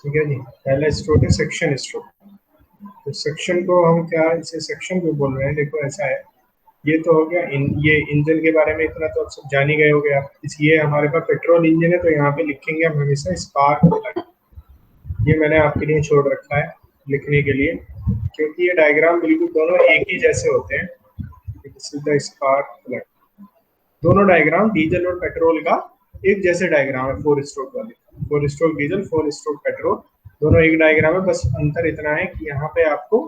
ठीक है जी। पहला स्ट्रोक है सेक्शन स्ट्रोक। तो सेक्शन को हम क्या इसे सेक्शन क्यों बोल रहे हैं, देखो ऐसा है, ये तो हो गया ये इंजन के बारे में इतना तो आप सब जान ही गए हो गया। ये हमारे पास पेट्रोल इंजन है तो यहाँ पे लिखेंगे हम हमेशा स्पार्क। ये मैंने आपके लिए छोड़ रखा है लिखने के लिए, क्योंकि ये डायग्राम बिल्कुल दोनों एक ही जैसे होते हैं। सीधा स्पार्क प्लग, दोनों डायग्राम डीजल और पेट्रोल का एक जैसे डायग्राम है, 4 स्ट्रोक वाले, 4 स्ट्रोक डीजल 4 स्ट्रोक पेट्रोल, दोनों एक डायग्राम है। बस अंतर इतना है कि यहाँ पे आपको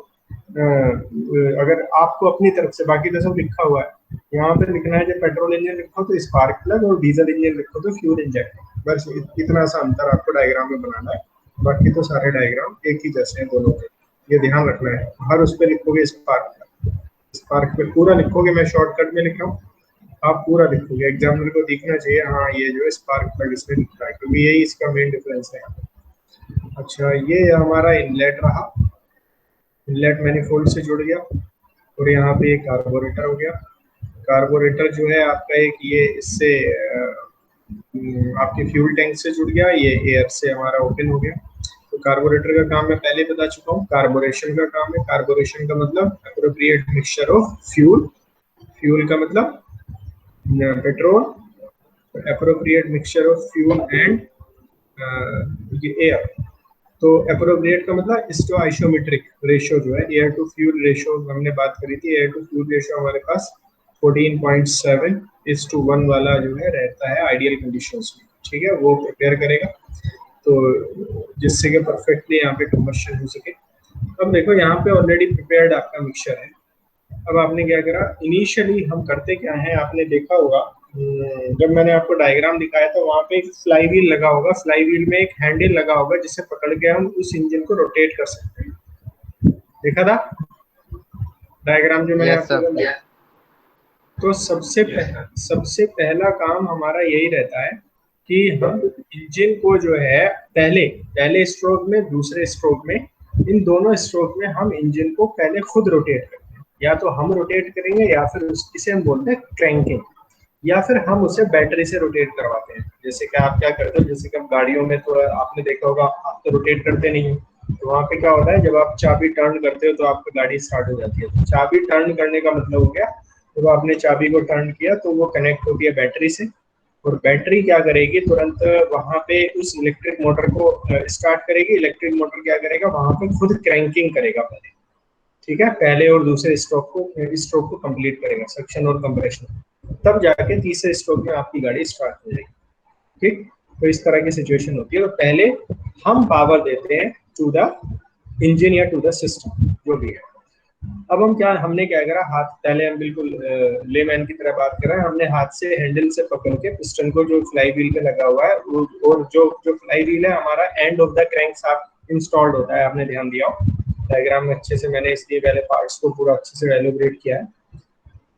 अगर आपको अपनी तरफ से, बाकी तो सब लिखा हुआ है, यहाँ पे लिखना है जब पेट्रोल इंजन लिखो तो स्पार्क प्लग और डीजल इंजन लिखो तो फ्यूल इंजेक्टर। बस इतना सा अंतर आपको डायग्राम में बनाना है, बाकी तो सारे डायग्राम एक ही जैसे हैं दोनों के, ये ध्यान रखना है। हर उस पर लिखोगे स्पार्क प्लग, स्पार्क प्लग पूरा लिखोगे, मैं शॉर्टकट में लिख रहा हूँ, आप पूरा लिखोगे, एग्जामिनर को दिखना चाहिए हाँ ये जो है स्पार्क प्लग इसमें लिखा है, क्योंकि यही इसका मेन डिफरेंस है। अच्छा, ये हमारा इनलेट रहा, इनलेट मैनिफोल्ड से जुड़ गया, और यहाँ पे एक कार्बोरेटर हो गया। कार्बोरेटर जो है आपका एक ये इससे आपके फ्यूल टैंक से जुड़ गया, ये एयर से हमारा ओपन हो गया। तो कार्बोरेटर का काम मैं पहले बता चुका हूँ, कार्बोरेशन का काम है। कार्बोरेशन का मतलब appropriate mixture of fuel, fuel का मतलब petrol, appropriate mixture of fuel and ये एयर। तो एप्रोप्रिएट का मतलब स्टोआइसोमेट्रिक रेशियो जो है, एयर टू फ्यूल रेशियो हमने बात करी थी, एयर टू फ्यूल रेशियो हमारे पास 14.7:1 वाला जो है रहता है आइडियल कंडीशंस में, ठीक है, वो प्रिपेयर करेगा तो जिससे कि परफेक्टली यहाँ पे कंबशन हो सके। अब देखो यहाँ पे ऑलरेडी प्रिपेयर्ड आपका मिक्सचर है। अब आपने क्या करा, इनिशियली हम करते क्या है, आपने देखा होगा जब मैंने आपको डायग्राम दिखाया था वहां पे एक फ्लाई व्हील लगा होगा, फ्लाई व्हील में एक हैंडल लगा होगा जिसे पकड़ के हम उस इंजन को रोटेट कर सकते हैं। देखा था डायग्राम जो मैंने आपको दिया? तो सबसे पहला काम हमारा यही रहता है कि हम इंजन को जो है पहले स्ट्रोक में, दूसरे स्ट्रोक में, इन दोनों स्ट्रोक में हम इंजन को पहले खुद रोटेट करते हैं। या तो हम रोटेट करेंगे या फिर इसे हम बोलते हैं क्रैंकिंग, या फिर हम उसे बैटरी से रोटेट करवाते हैं। जैसे कि आप क्या करते हो, जैसे कि आप गाड़ियों में तो आपने देखा होगा, आप तो रोटेट करते नहीं हो, तो वहां पे क्या होता है, जब आप चाबी टर्न करते हो तो आपकी गाड़ी स्टार्ट हो जाती है। तो चाबी टर्न करने का मतलब हो गया, जब आपने चाबी को टर्न किया तो वो कनेक्ट होती है बैटरी से, और बैटरी क्या करेगी, तुरंत वहां पे उस इलेक्ट्रिक मोटर को स्टार्ट करेगी। इलेक्ट्रिक मोटर क्या करेगा, वहां पे खुद क्रैंकिंग करेगा पहले, ठीक है, पहले और दूसरे स्ट्रोक को कंप्लीट करेगा, सक्शन और कंप्रेशन, तब जाके तीसरे स्ट्रोक में आपकी गाड़ी स्टार्ट हो जाएगी। ठीक, तो इस तरह की सिचुएशन होती है। तो पहले हम पावर देते हैं टू द इंजन या टू द सिस्टम जो भी है। अब हमने क्या करा, हाथ पहले हम बिल्कुल लेमैन की तरह बात कर रहे हैं, हमने हाथ से हैंडल से पकड़ के पिस्टन को जो फ्लाई व्हील पे लगा हुआ है, और जो फ्लाई व्हील है हमारा end of the crank shaft installed होता है। आपने ध्यान दिया हो डायग्राम में अच्छे से, मैंने इसलिए पहले पार्ट्स को पूरा अच्छे से एलोबरेट किया है,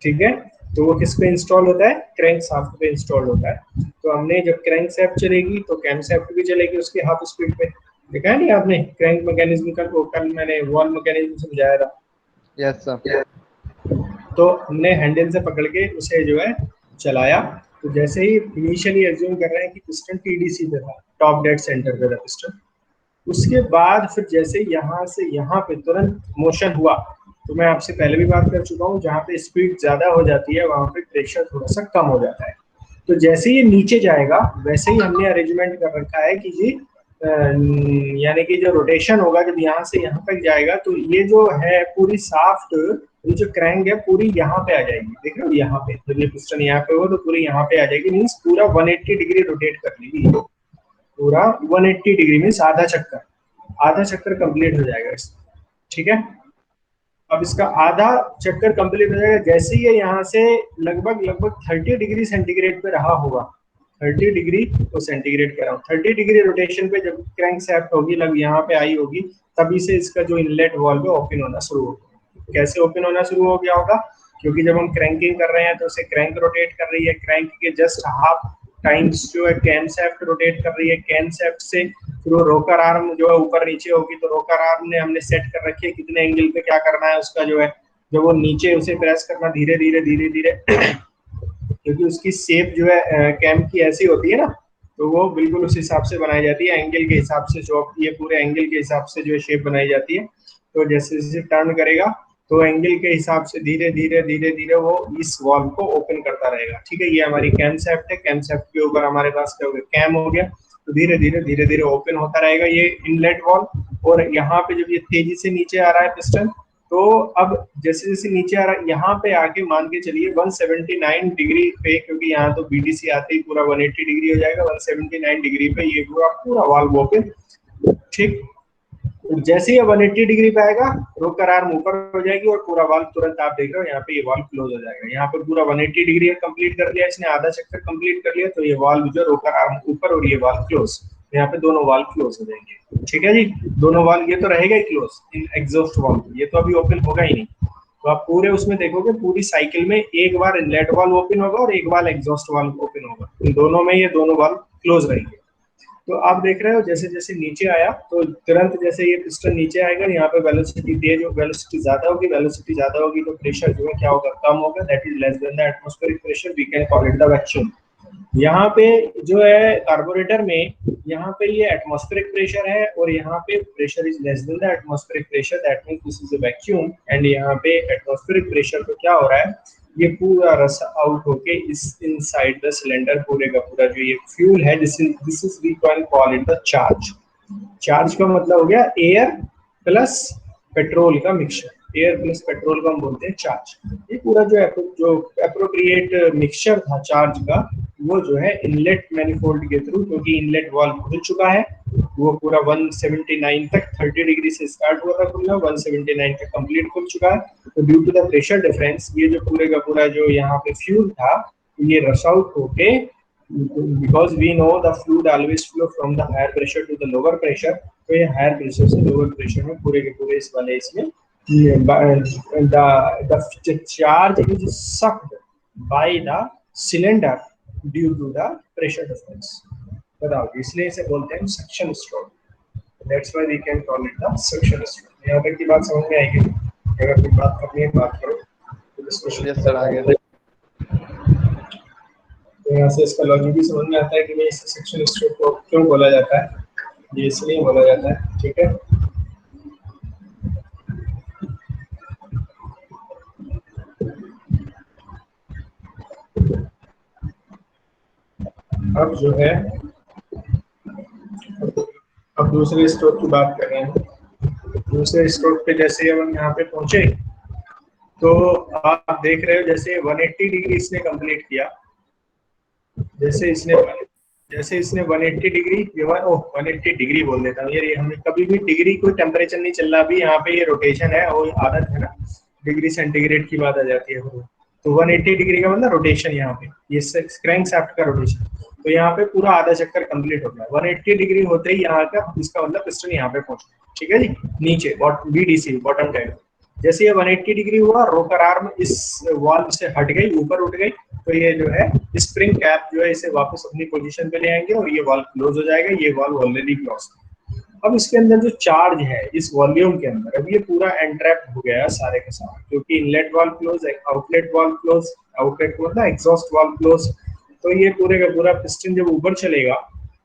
ठीक है। तो वो किस पे इंस्टॉल होता है, क्रैंक शाफ्ट पे इंस्टॉल होता है। तो हमने जब क्रैंक शाफ्ट चलेगी तो कैम शाफ्ट भी चलेगी उसके हाफ स्पीड पे। देखा है नहीं आपने क्रैंक मैकेनिज्म का, तो कल मैंने वॉल मैकेनिज्म समझाया था। Yes sir. तो हमने हैंडल से पकड़ के उसे जो है चलाया, तो जैसे ही इनिशियली एज्यूम कर रहे हैं कि पिस्टन टीडीसी पे था, टॉप डेड सेंटर पे था पिस्टन, उसके बाद फिर जैसे यहाँ से यहाँ पे तुरंत मोशन हुआ, तो मैं आपसे पहले भी बात कर चुका हूँ, जहाँ पे स्पीड ज्यादा हो जाती है वहां पे प्रेशर थोड़ा सा कम हो जाता है। तो जैसे ही नीचे जाएगा वैसे ही हमने अरेंजमेंट कर रखा है कि जी यानी कि जो रोटेशन होगा जब यहाँ से यहाँ तक जाएगा तो ये जो है पूरी साफ्ट, ये जो क्रैंक है पूरी यहाँ पे आ जाएगी। देख रहे हो यहाँ पे, जब ये पिस्टन यहाँ पे हो तो पूरी यहाँ पे आ जाएगी, मीन्स पूरा 180 डिग्री रोटेट कर लेगी, पूरा 180 डिग्री मीन्स आधा चक्कर कंप्लीट हो जाएगा इसका, ठीक है। अब इसका आधा चक्कर कंप्लीट हो जाएगा जैसे ही ये यहाँ से लगभग 30 डिग्री सेंटीग्रेड पे रहा होगा, 30 डिग्री तो सेंटीग्रेड कह रहा हूँ, 30 डिग्री रोटेशन पे जब क्रैंक शाफ्ट होगी लग यहाँ पे आई होगी, तभी से इसका जो इनलेट वाल्व है ओपन होना शुरू होगा। कैसे ओपन होना शुरू हो गया होगा, क्योंकि जब हम क्रैंकिंग कर रहे हैं तो उसे क्रैंक रोटेट कर रही है, क्रैंक के जस्ट हाफ टाइम्स जो है कैम शाफ्ट रोटेट कर रही है, कैम शाफ्ट से फिर वो रोकर आर्म जो है ऊपर नीचे होगी, तो रोकर आर्म ने हमने सेट कर रखी है कितने एंगल पे क्या करना है उसका जो है, जब वो नीचे उसे प्रेस करना धीरे धीरे क्योंकि उसकी शेप जो है कैम की ऐसी होती है ना, तो वो बिल्कुल उस हिसाब से बनाई जाती है, एंगल के हिसाब से, जो ये पूरे एंगल के हिसाब से जो शेप बनाई जाती है। तो जैसे जैसे टर्न करेगा तो एंगल के हिसाब से धीरे धीरे धीरे धीरे वो इस वॉल्व को ओपन करता रहेगा। ठीक है, ये हमारी कैम शाफ्ट है, कैम शाफ्ट के ऊपर हमारे पास क्या हो गया, कैम हो गया। तो धीरे धीरे ओपन होता रहेगा ये इनलेट वॉल्व। और यहाँ पे जब ये तेजी से नीचे आ रहा है पिस्टन, तो अब जैसे जैसे नीचे आ रहा है, यहाँ पे आके मान के चलिए 179 डिग्री पे, क्योंकि यहाँ तो बीडीसी आते ही पूरा 180 डिग्री हो जाएगा, 179 डिग्री पे ये पूरा पूरा वाल्व ओपन। ठीक, जैसे ही 180 डिग्री पे आएगा, रोकर आर्म ऊपर हो जाएगी और पूरा वाल्व तुरंत आप देख रहे हो यहाँ पे ये वाल्व क्लोज हो जाएगा। यहाँ पे पूरा 180 डिग्री कंप्लीट कर लिया इसने, आधा चक्कर कंप्लीट कर लिया, तो ये वाल्व जो रोकर आर्म ऊपर और ये वाल्व क्लोज, यहाँ पे दोनों वाल्व क्लोज हो जाएंगे। ठीक है जी, दोनों वाल्व, ये तो रहेगा ही क्लोज इन एग्जॉस्ट वाल्व, ये तो अभी ओपन होगा ही नहीं। तो आप पूरे उसमें देखोगे पूरी साइकिल में एक बार इनलेट वाल्व ओपन होगा और एक बार एग्जॉस्ट वाल्व ओपन होगा, इन दोनों में ये दोनों वाल्व क्लोज रहेंगे। तो आप देख रहे हो जैसे जैसे नीचे आया, तो तुरंत जैसे ये पिस्टन नीचे आएगा, यहाँ पे वेलोसिटी तेज, वेलोसिटी ज्यादा होगी, वेलोसिटी ज्यादा होगी तो प्रेशर जो है क्या होगा, कम होगा, that is less than the atmospheric pressure, we can call it the vacuum. यहाँ पे जो है कार्बोरेटर में, यहाँ पे ये एटमॉस्फेरिक प्रेशर है और यहाँ पे pressure is less than the atmospheric pressure, that means this is a vacuum. And यहाँ पे एटमॉस्फेरिक प्रेशर तो क्या हो रहा है, ये पूरा रस आउट होके इस इनसाइड द सिलेंडर पूरे का पूरा जो ये फ्यूल है, this is we can call it the charge. Charge का मतलब हो गया एयर प्लस पेट्रोल का मिक्सचर, एयर प्लस पेट्रोल को हम बोलते हैं चार्ज। ये पूरा जो एप्रोप्रिएट मिक्सचर था चार्ज का, वो जो है इनलेट मैनिफोल्ड के थ्रू, क्योंकि इनलेट वाल्व खुल चुका है, वो पूरा 179 तक 30 डिग्री से स्टार्ट हुआ था खुलना, 179 तक कंप्लीट खुल चुका है। तो due to the pressure difference, ये जो पूरे का पूरा जो यहाँ पे फ्यूल था, ये रश आउट होके, because we know the fluid always flow from the higher pressure to the lower pressure, तो ये higher pressure से lower pressure में पूरे के पूरे इस वाले इसमें the charge is sucked by the cylinder due to the pressure difference। बताओ, इसलिए इसे बोलते हैं suction stroke, that's why we can call it the suction stroke। यहाँ तक की बात समझ में आएगी? अगर कोई बात करनी है बात करो, तो डिस्कशन। यस सर, आगे तो यहाँ से इसका लॉजिक भी समझ में आता है कि भाई इसे सेक्शन स्ट्रोक को क्यों बोला जाता है, ये इसलिए बोला जाता है। ठीक है, अब जो है, अब दूसरे स्ट्रोक की बात कर रहे हैं। दूसरे स्ट्रोक पे जैसे हम यहाँ पे पहुंचे, तो आप देख रहे हो जैसे 180 डिग्री इसने कंप्लीट किया, जैसे इसने 180 डिग्री, 180 डिग्री बोल देता हूँ, ये हमें कभी भी डिग्री कोई टेम्परेचर नहीं चल रहा, अभी यहाँ पे ये रोटेशन है, वो आदत है ना, डिग्री सेंटीग्रेड की बात आ जाती है। तो 180 डिग्री का मतलब रोटेशन, यहाँ पे ये क्रैंक शाफ्ट का रोटेशन, तो यहाँ पे पूरा आधा चक्कर कंप्लीट हो गया 180 डिग्री होते ही यहाँ का, इसका मतलब पिस्टन यहाँ पे पहुंचा। ठीक है जी, नीचे बीडीसी बॉटम टाइप, जैसे ये 180 डिग्री हुआ, रोकर आर्म इस वाल्व से हट गई, ऊपर उठ गई, तो ये जो है स्प्रिंग कैप जो है इसे वापस अपनी पोजीशन पे ले आएंगे और ये वाल्व क्लोज हो जाएगा। ये वाल्व ऑलरेडी क्लोज है। अब इसके अंदर जो चार्ज है इस वॉल्यूम के अंदर, अब ये पूरा एंट्रैप हो गया सारे के सारे, क्योंकि इनलेट वाल्व क्लोज है, आउटलेट वाल्व क्लोज, आउटलेट मतलब एग्जॉस्ट वाल्व क्लोज, तो ये पूरे का पूरा पिस्टन जब ऊपर चलेगा,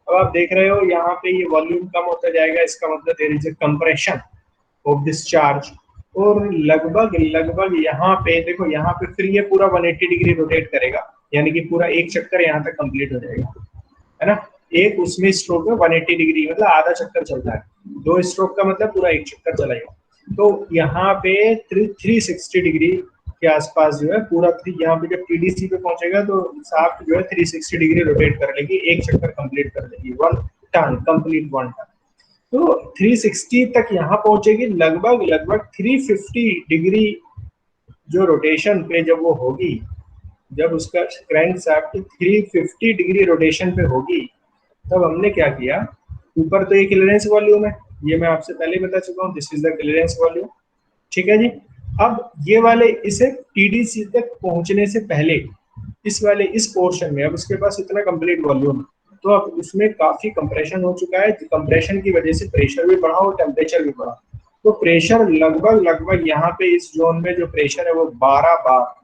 अब आप देख रहे हो यहाँ पे ये वॉल्यूम कम होता जाएगा, इसका मतलब there is a compression of this charge. और लगभग यहाँ पे देखो, यहाँ पे फिर ये पूरा 180 डिग्री रोटेट करेगा, यानी कि पूरा एक चक्कर यहाँ तक कंप्लीट हो जाएगा, है ना। एक उसमें स्ट्रोक में 180 डिग्री मतलब आधा चक्कर चलता है, 2 स्ट्रोक का मतलब पूरा एक चक्कर चलेगा। तो यहाँ पे 360 डिग्री के आसपास जो है पूरा, यहाँ पे जब टीडीसी पे पहुंचेगा तो शाफ्ट जो है 360 डिग्री रोटेट कर लेगी, एक चक्कर कंप्लीट कर लेगी, 1 टर्न कंप्लीट 1 टर्न। तो 360 तक यहाँ पहुंचेगी, लगभग 350 डिग्री जो रोटेशन पे जब वो होगी, जब उसका क्रैंक शाफ्ट 350 डिग्री रोटेशन पे होगी, तब हमने क्या किया, ऊपर तो ये क्लियरेंस वॉल्यूम है, ये मैं आपसे पहले बता चुका हूँ, this is the clearance volume. ठीक है जी, अब ये वाले इसे टीडीसी तक पहुंचने से पहले इस वाले इस पोर्शन में अब उसके पास इतना कंप्लीट वॉल्यूम, तो अब उसमें काफी कंप्रेशन हो चुका है, कंप्रेशन की वजह से प्रेशर भी बढ़ा और टेम्परेचर भी बढ़ा। तो प्रेशर लगभग यहाँ पे इस जोन में जो प्रेशर है वो 12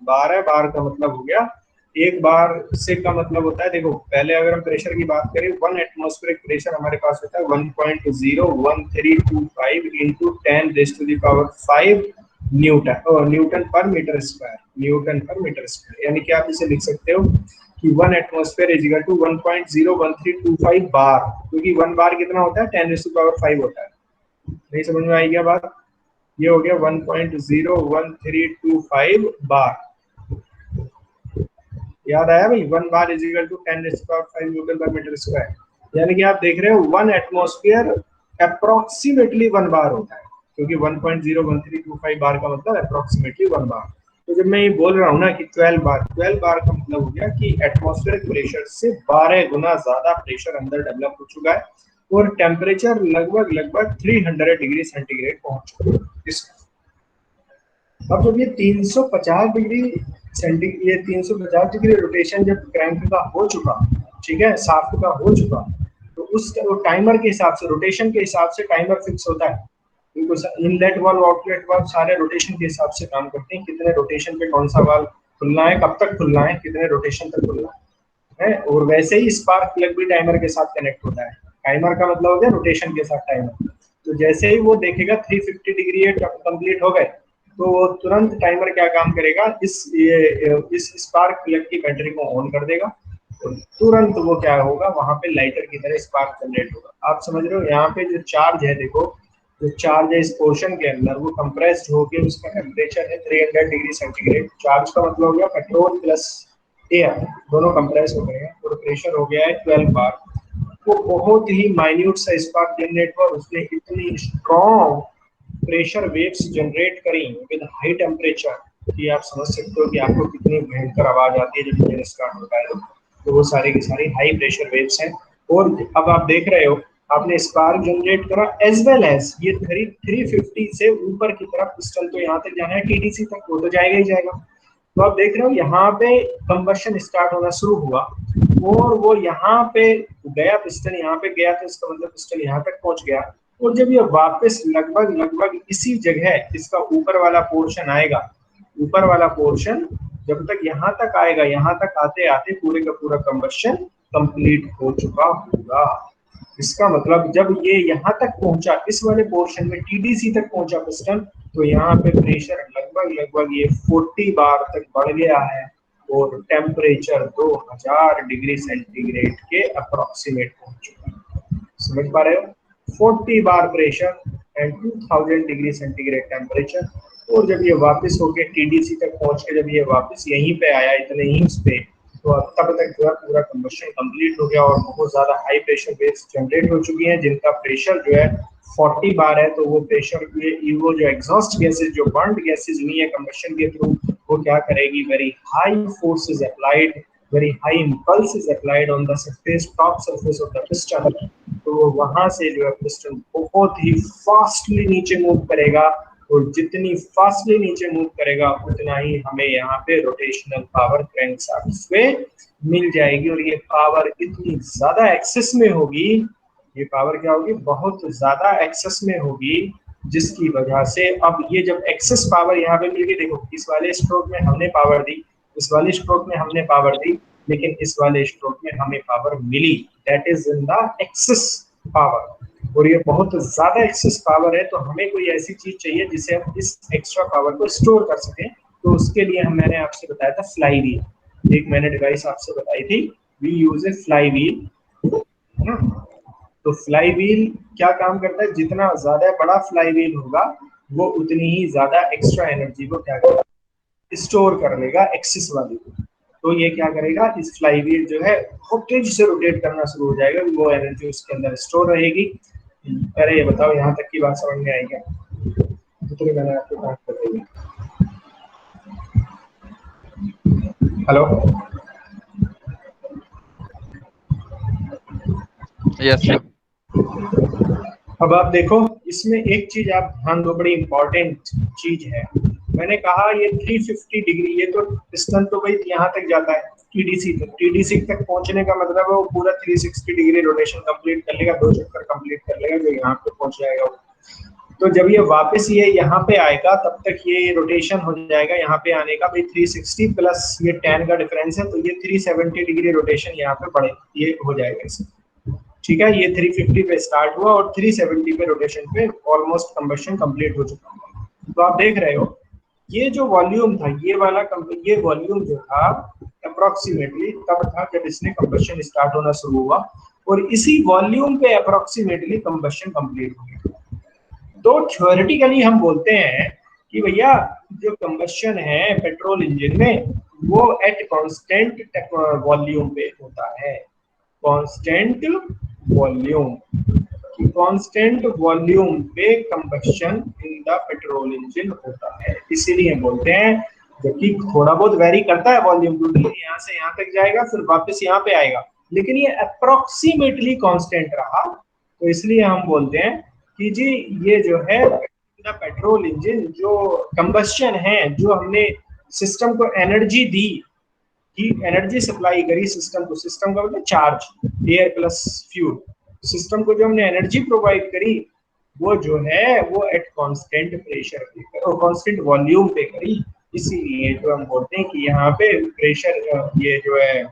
बार का मतलब हो गया एक बार से का मतलब होता है, देखो पहले अगर हम प्रेशर की बात करें, 1 एटमॉस्फेरिक प्रेशर हमारे पास होता है 1.01325 इंटू 10⁵ न्यूटन, न्यूटन पर मीटर स्क्वायर, न्यूटन पर मीटर स्क्वायर। यानी कि आप इसे लिख सकते हो कि 1 एटमॉस्फेयर इज इक्वल टू 1.01325 बार, क्योंकि 1 बार कितना होता है, 10⁵ होता है। नहीं समझ में आई क्या बात? ये हो गया 1.01325 बार। याद आया भाई? 1 bar is equal to 10⁵ newton पर मीटर स्क्वायर। यानी कि आप देख रहे हो 1 एटमॉस्फेयर अप्रोक्सीमेटली 1 बार होता है, क्योंकि 1.01325 बार का मतलब अप्रोक्सीमेटली 1 बार। तो जब मैं ये बोल रहा हूँ ना कि 12 बार का मतलब हो गया कि एटमॉस्फेरिक प्रेशर से 12 गुना ज्यादा प्रेशर अंदर डेवलप हो चुका है और टेम्परेचर लगभग लगभग 300 डिग्री सेंटीग्रेड पहुंच चुका है। अब जब ये 350 डिग्री ये 350 डिग्री रोटेशन जब क्रैंक का हो चुका, ठीक है, शाफ्ट का हो चुका, तो उस टाइमर के हिसाब से, रोटेशन के हिसाब से टाइमर फिक्स होता है। इनलेट वाल्व आउटलेट वाल्व सारे रोटेशन के हिसाब से काम करते हैं, कितने रोटेशन पे कौन सा वाल्व खुलना है, कब तक खुलना है, कितने रोटेशन तक खुलना है। और वैसे ही स्पार्क प्लग भी टाइमर के साथ कनेक्ट होता है। टाइमर का मतलब हो गया रोटेशन के साथ टाइमर। तो जैसे ही वो देखेगा 350 डिग्री कंप्लीट हो गए, तो वो तुरंत टाइमर क्या काम करेगा, इस स्पार्क प्लग की बैटरी को ऑन कर देगा और तुरंत वो क्या होगा, वहां पे लाइटर की तरह स्पार्क जनरेट होगा। आप समझ रहे हो? यहाँ पे जो चार्ज है, देखो जो चार्ज है इस पोर्शन के अंदर, वो कंप्रेस्ड होकर उसका टेम्परेचर है 300 डिग्री सेंटीग्रेड। चार्ज का मतलब हो गया पेट्रोल प्लस एयर, दोनों कंप्रेस हो गए हैं और प्रेशर हो गया है 12 बार। वो बहुत ही माइन्यूट सा स्पार्क जनरेट हुआ, उसने इतनी स्ट्रॉन्ग प्रेशर वेव्स जनरेट करी विद हाई टेम्परेचर कि आप समझ सकते हो कि आपको कितनी भयंकर आवाज आती है जब इंजन स्टार्ट होता है। तो वो सारी की सारी हाई प्रेशर वेव्स हैं। और अब आप देख रहे हो, आपने स्पार्क जनरेट करा एज वेल एज ये 350 से ऊपर की तरफ पिस्टन, तो यहाँ तक जाना है टीडीसी तक, वो तो जाएगा ही जाएगा। तो आप देख रहे हो यहाँ पे कंबशन स्टार्ट होना शुरू हुआ और वो यहाँ पे गया, पिस्टन यहाँ पे गया, तो इसका मतलब पिस्टन यहाँ तक पहुंच गया। और जब ये वापस लगभग लगभग इसी जगह इसका ऊपर वाला पोर्शन आएगा, ऊपर वाला पोर्शन जब तक यहाँ तक आएगा, यहाँ तक आते आते पूरे का पूरा कंबशन कंप्लीट हो चुका होगा। इसका मतलब जब ये यहाँ तक पहुंचा, इस वाले पोर्शन में टीडीसी तक पहुंचा पिस्टन, तो यहाँ पे प्रेशर लगभग लगभग ये 40 बार तक बढ़ गया है और टेम्परेचर 2000 डिग्री सेंटीग्रेड के अप्रोक्सीमेट पहुंच चुका है। समझ पा रहे हो? 40 bar pressure and 2000 degree centigrade temperature. और जब ये वापस होके टीडीसी तक पहुंच के जब ये वापस यहीं पे आया, इतने ही उस पे, तो तब तक जो है पूरा कंबशन कंप्लीट हो गया और बहुत ज्यादा हाई प्रेशर वेव्स जनरेट हो चुकी हैं, जिनका प्रेशर जो है 40 बार है। तो वो प्रेशर वो जो एग्जॉस्ट गैसेज, जो बर्न्ड गैसेज हुई है कंबशन के थ्रू, वो क्या करेगी, very high force is applied, very high impulse is applied on the surface, top surface of the piston. तो वहां से जो है पिस्टन बहुत ही फास्टली नीचे मूव करेगा और जितनी फास्टली नीचे मूव करेगा उतना ही हमें यहाँ पे रोटेशनल पावर क्रैंकशाफ्ट से मिल जाएगी। और ये पावर इतनी ज्यादा एक्सेस में होगी, ये पावर क्या होगी, बहुत ज्यादा एक्सेस में होगी, जिसकी वजह से अब ये जब एक्सेस पावर यहाँ पे मिल गई, देखो इस वाले स्ट्रोक में हमने पावर दी, इस वाले स्ट्रोक में हमने पावर दी, लेकिन इस वाले स्ट्रोक में हमें पावर मिली, that is in the excess power. और ये बहुत ज्यादा एक्सेस पावर है, तो हमें कोई ऐसी चीज चाहिए जिसे हम इस एक्स्ट्रा पावर को स्टोर कर सकें। तो उसके लिए मैंने आपसे बताया था फ्लाई व्हील, एक मैंने डिवाइस आपसे बताई थी, we use a flywheel, है ना। तो फ्लाई व्हील क्या काम करता है, जितना ज्यादा बड़ा फ्लाई व्हील होगा वो उतनी ही ज्यादा एक्स्ट्रा एनर्जी को क्या करेगा, स्टोर कर लेगा एक्सिस वाली को। तो ये क्या करेगा, इस फ्लाई व्हील जो है बहुत तेजी से रोटेट करना शुरू हो जाएगा, वो एनर्जी उसके अंदर स्टोर रहेगी। अरे ये बताओ, यहाँ तक की बात समझ में आई क्या? जितनी मैंने आपको बात बताई। Hello, yes sir. अब आप देखो, इसमें एक चीज आप ध्यान दो, बड़ी इंपॉर्टेंट चीज है। मैंने कहा ये 350 डिग्री, ये तो पिस्टन तो भाई यहाँ तक जाता है टीडीसी तक, टीडीसी तक पहुंचने का मतलब है वो पूरा 360 डिग्री रोटेशन कंप्लीट कर लेगा, 2 चक्कर कंप्लीट कर लेगा, जो यहाँ पे पहुंच जाएगा वो। तो जब ये वापस ये यहाँ पे आएगा तब तक ये रोटेशन हो जाएगा यहाँ पे आने का भाई 360 प्लस ये tan का डिफरेंस है, तो ये 370 डिग्री रोटेशन यहाँ पे बढ़े ये हो जाएगा इसमें। ठीक है, ये 350 पे स्टार्ट हुआ और 370 पे रोटेशन पे ऑलमोस्ट कंबशन कंप्लीट हो चुका है। तो आप देख रहे हो ये जो वॉल्यूम था ये वाला ये वॉल्यूम जो था अप्रोक्सीमेटली तब था जब इसने कंबशन स्टार्ट होना शुरू हुआ, और इसी वॉल्यूम पे अप्रोक्सीमेटली कंबशन कंप्लीट हो गया। तो थ्योरेटिकली हम बोलते हैं कि भैया जो कंबशन है पेट्रोल इंजन में वो एट कांस्टेंट वॉल्यूम पे होता है, कांस्टेंट वॉल्यूम कि कांस्टेंट वॉल्यूम पे combustion in the petrol engine होता है। इसीलिए बोलते हैं जबकि थोड़ा बहुत वेरी करता है वॉल्यूम, क्योंकि यहाँ से यहाँ तक जाएगा फिर वापस यहाँ पे आएगा, लेकिन ये अप्रोक्सीमेटली कांस्टेंट रहा, तो इसलिए हम बोलते हैं कि जी ये जो है पेट्रोल इंजन जो कंबशन है, जो हमने सिस्टम को एनर्जी दी कि एनर्जी सप्लाई करी सिस्टम को, सिस्टम का मतलब charge air plus fuel, system को जो हमने एनर्जी प्रोवाइड करी वो जो है वो एट कांस्टेंट प्रेशर पे और कांस्टेंट वॉल्यूम पे करी। इसीलिए जो हम बोलते हैं कि यहाँ पे प्रेशर ये जो है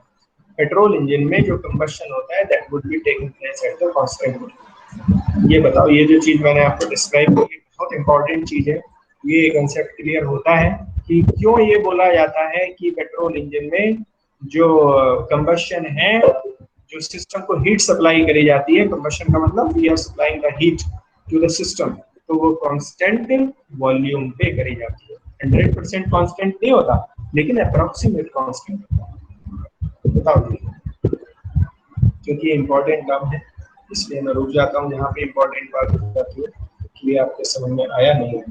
पेट्रोल इंजन में जो कंबशन होता है that would be taking place at the constant volume. ये बताओ, ये जो चीज मैंने आपको डिस्क्राइब की बहुत इंपॉर्टेंट चीज है, ये कंसेप्ट क्लियर होता है कि क्यों ये बोला जाता है कि पेट्रोल इंजन में जो कंबशन है, जो सिस्टम को हीट सप्लाई करी जाती है, कंबशन का मतलब we are supplying the heat to the system, तो वो कांस्टेंट वॉल्यूम पे करी जाती है। 100% कांस्टेंट नहीं होता लेकिन अप्रोक्सीमेट कांस्टेंट होता है। बताओ जी, क्योंकि इंपॉर्टेंट काम है इसलिए मैं रुक जाता हूँ जहाँ पे इंपॉर्टेंट बात हो जाती है कि आपके समझ में आया नहीं।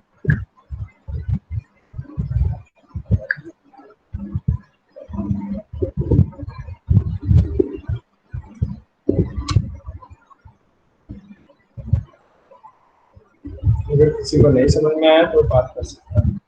अगर किसी को नहीं समझ में आया तो बात कर सकता है।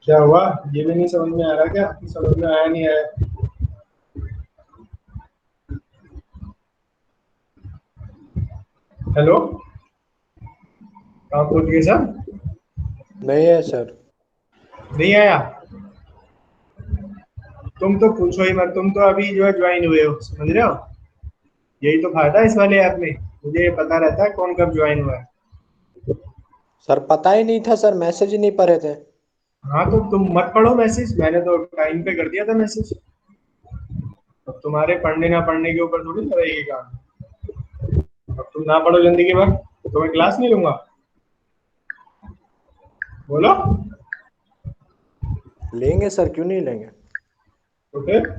क्या हुआ, ये भी नहीं समझ में आ रहा क्या? समझ में आया नहीं आया? हेलो, आप बोलिए सर। नहीं है सर। नहीं आया? तुम तो पूछो ही मत, तुम तो अभी जो है ज्वाइन हुए हो, समझ रहे हो? यही तो फायदा है इस वाले ऐप में, मुझे ये पता रहता है कौन कब ज्वाइन हुआ है। सर पता ही नहीं था सर, मैसेज ही नहीं पढ़े थे। हाँ तो तुम मत पढ़ो मैसेज, मैंने तो टाइम पे कर दिया था मैसेज। अब तुम्हारे पढ़ने ना पढ़ने के ऊपर थोड़ी ना रहेगी काम। अब तुम ना पढ़ो जिंदगी भर तो मैं क्लास नहीं लूंगा। बोलो। लेंगे सर, क्यों नहीं लेंगे। तो फिर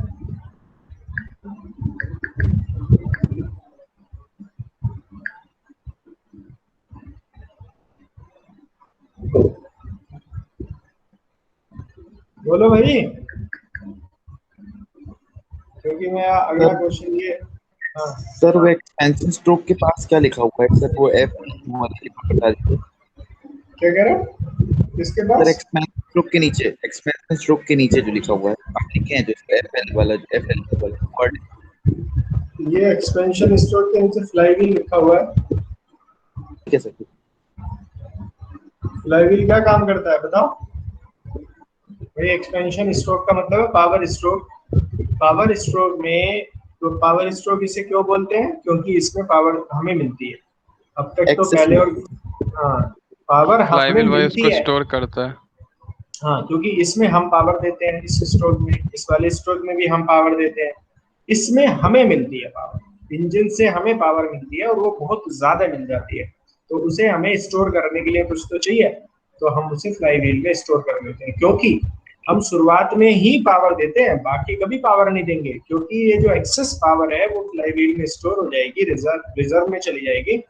बोलो भाई, क्योंकि मैं अगला क्वेश्चन ये। हाँ सर वो एक्सपेंशन स्ट्रोक के पास क्या लिखा हुआ है सर, वो एफ बता दीजिए। क्या कह रहे हो इसके सर पास? एक्सपेंशन स्ट्रोक के नीचे, एक्सपेंशन स्ट्रोक के नीचे जो लिखा हुआ है आप लिखे हैं जो एफएल वाला, एफएल वाला वर्ड। ये एक्सपेंशन स्ट्रोक के नीचे फ्लाईव्हील लिखा हुआ है। ठीक है सर। फ्लाईव्हील क्या काम करता है बताओ भाई? एक्सपेंशन स्ट्रोक का मतलब है पावर स्ट्रोक। पावर स्ट्रोक में तो पावर स्ट्रोक इसे क्यों बोलते हैं? क्योंकि इसमें पावर हमें मिलती है। अब तक तो पहले और हाँ पावर हमें मिलती है, स्टोर करता है। हाँ क्योंकि इसमें हम पावर देते हैं, इस स्ट्रोक में, इस वाले स्ट्रोक में भी हम पावर देते हैं, इसमें हमें मिलती है पावर। इंजन से हमें पावर मिलती है और वो बहुत ज्यादा मिल जाती है, तो उसे हमें स्टोर करने के लिए कुछ तो चाहिए, तो हम उसे फ्लाईव्हील में स्टोर कर देते हैं। क्योंकि हम शुरुआत में ही पावर देते हैं, बाकी कभी पावर नहीं देंगे, क्योंकि ये जो एक्सेस पावर है वो फ्लाईव्हील में स्टोर हो जाएगी, रिजर्व में चली जाएगी।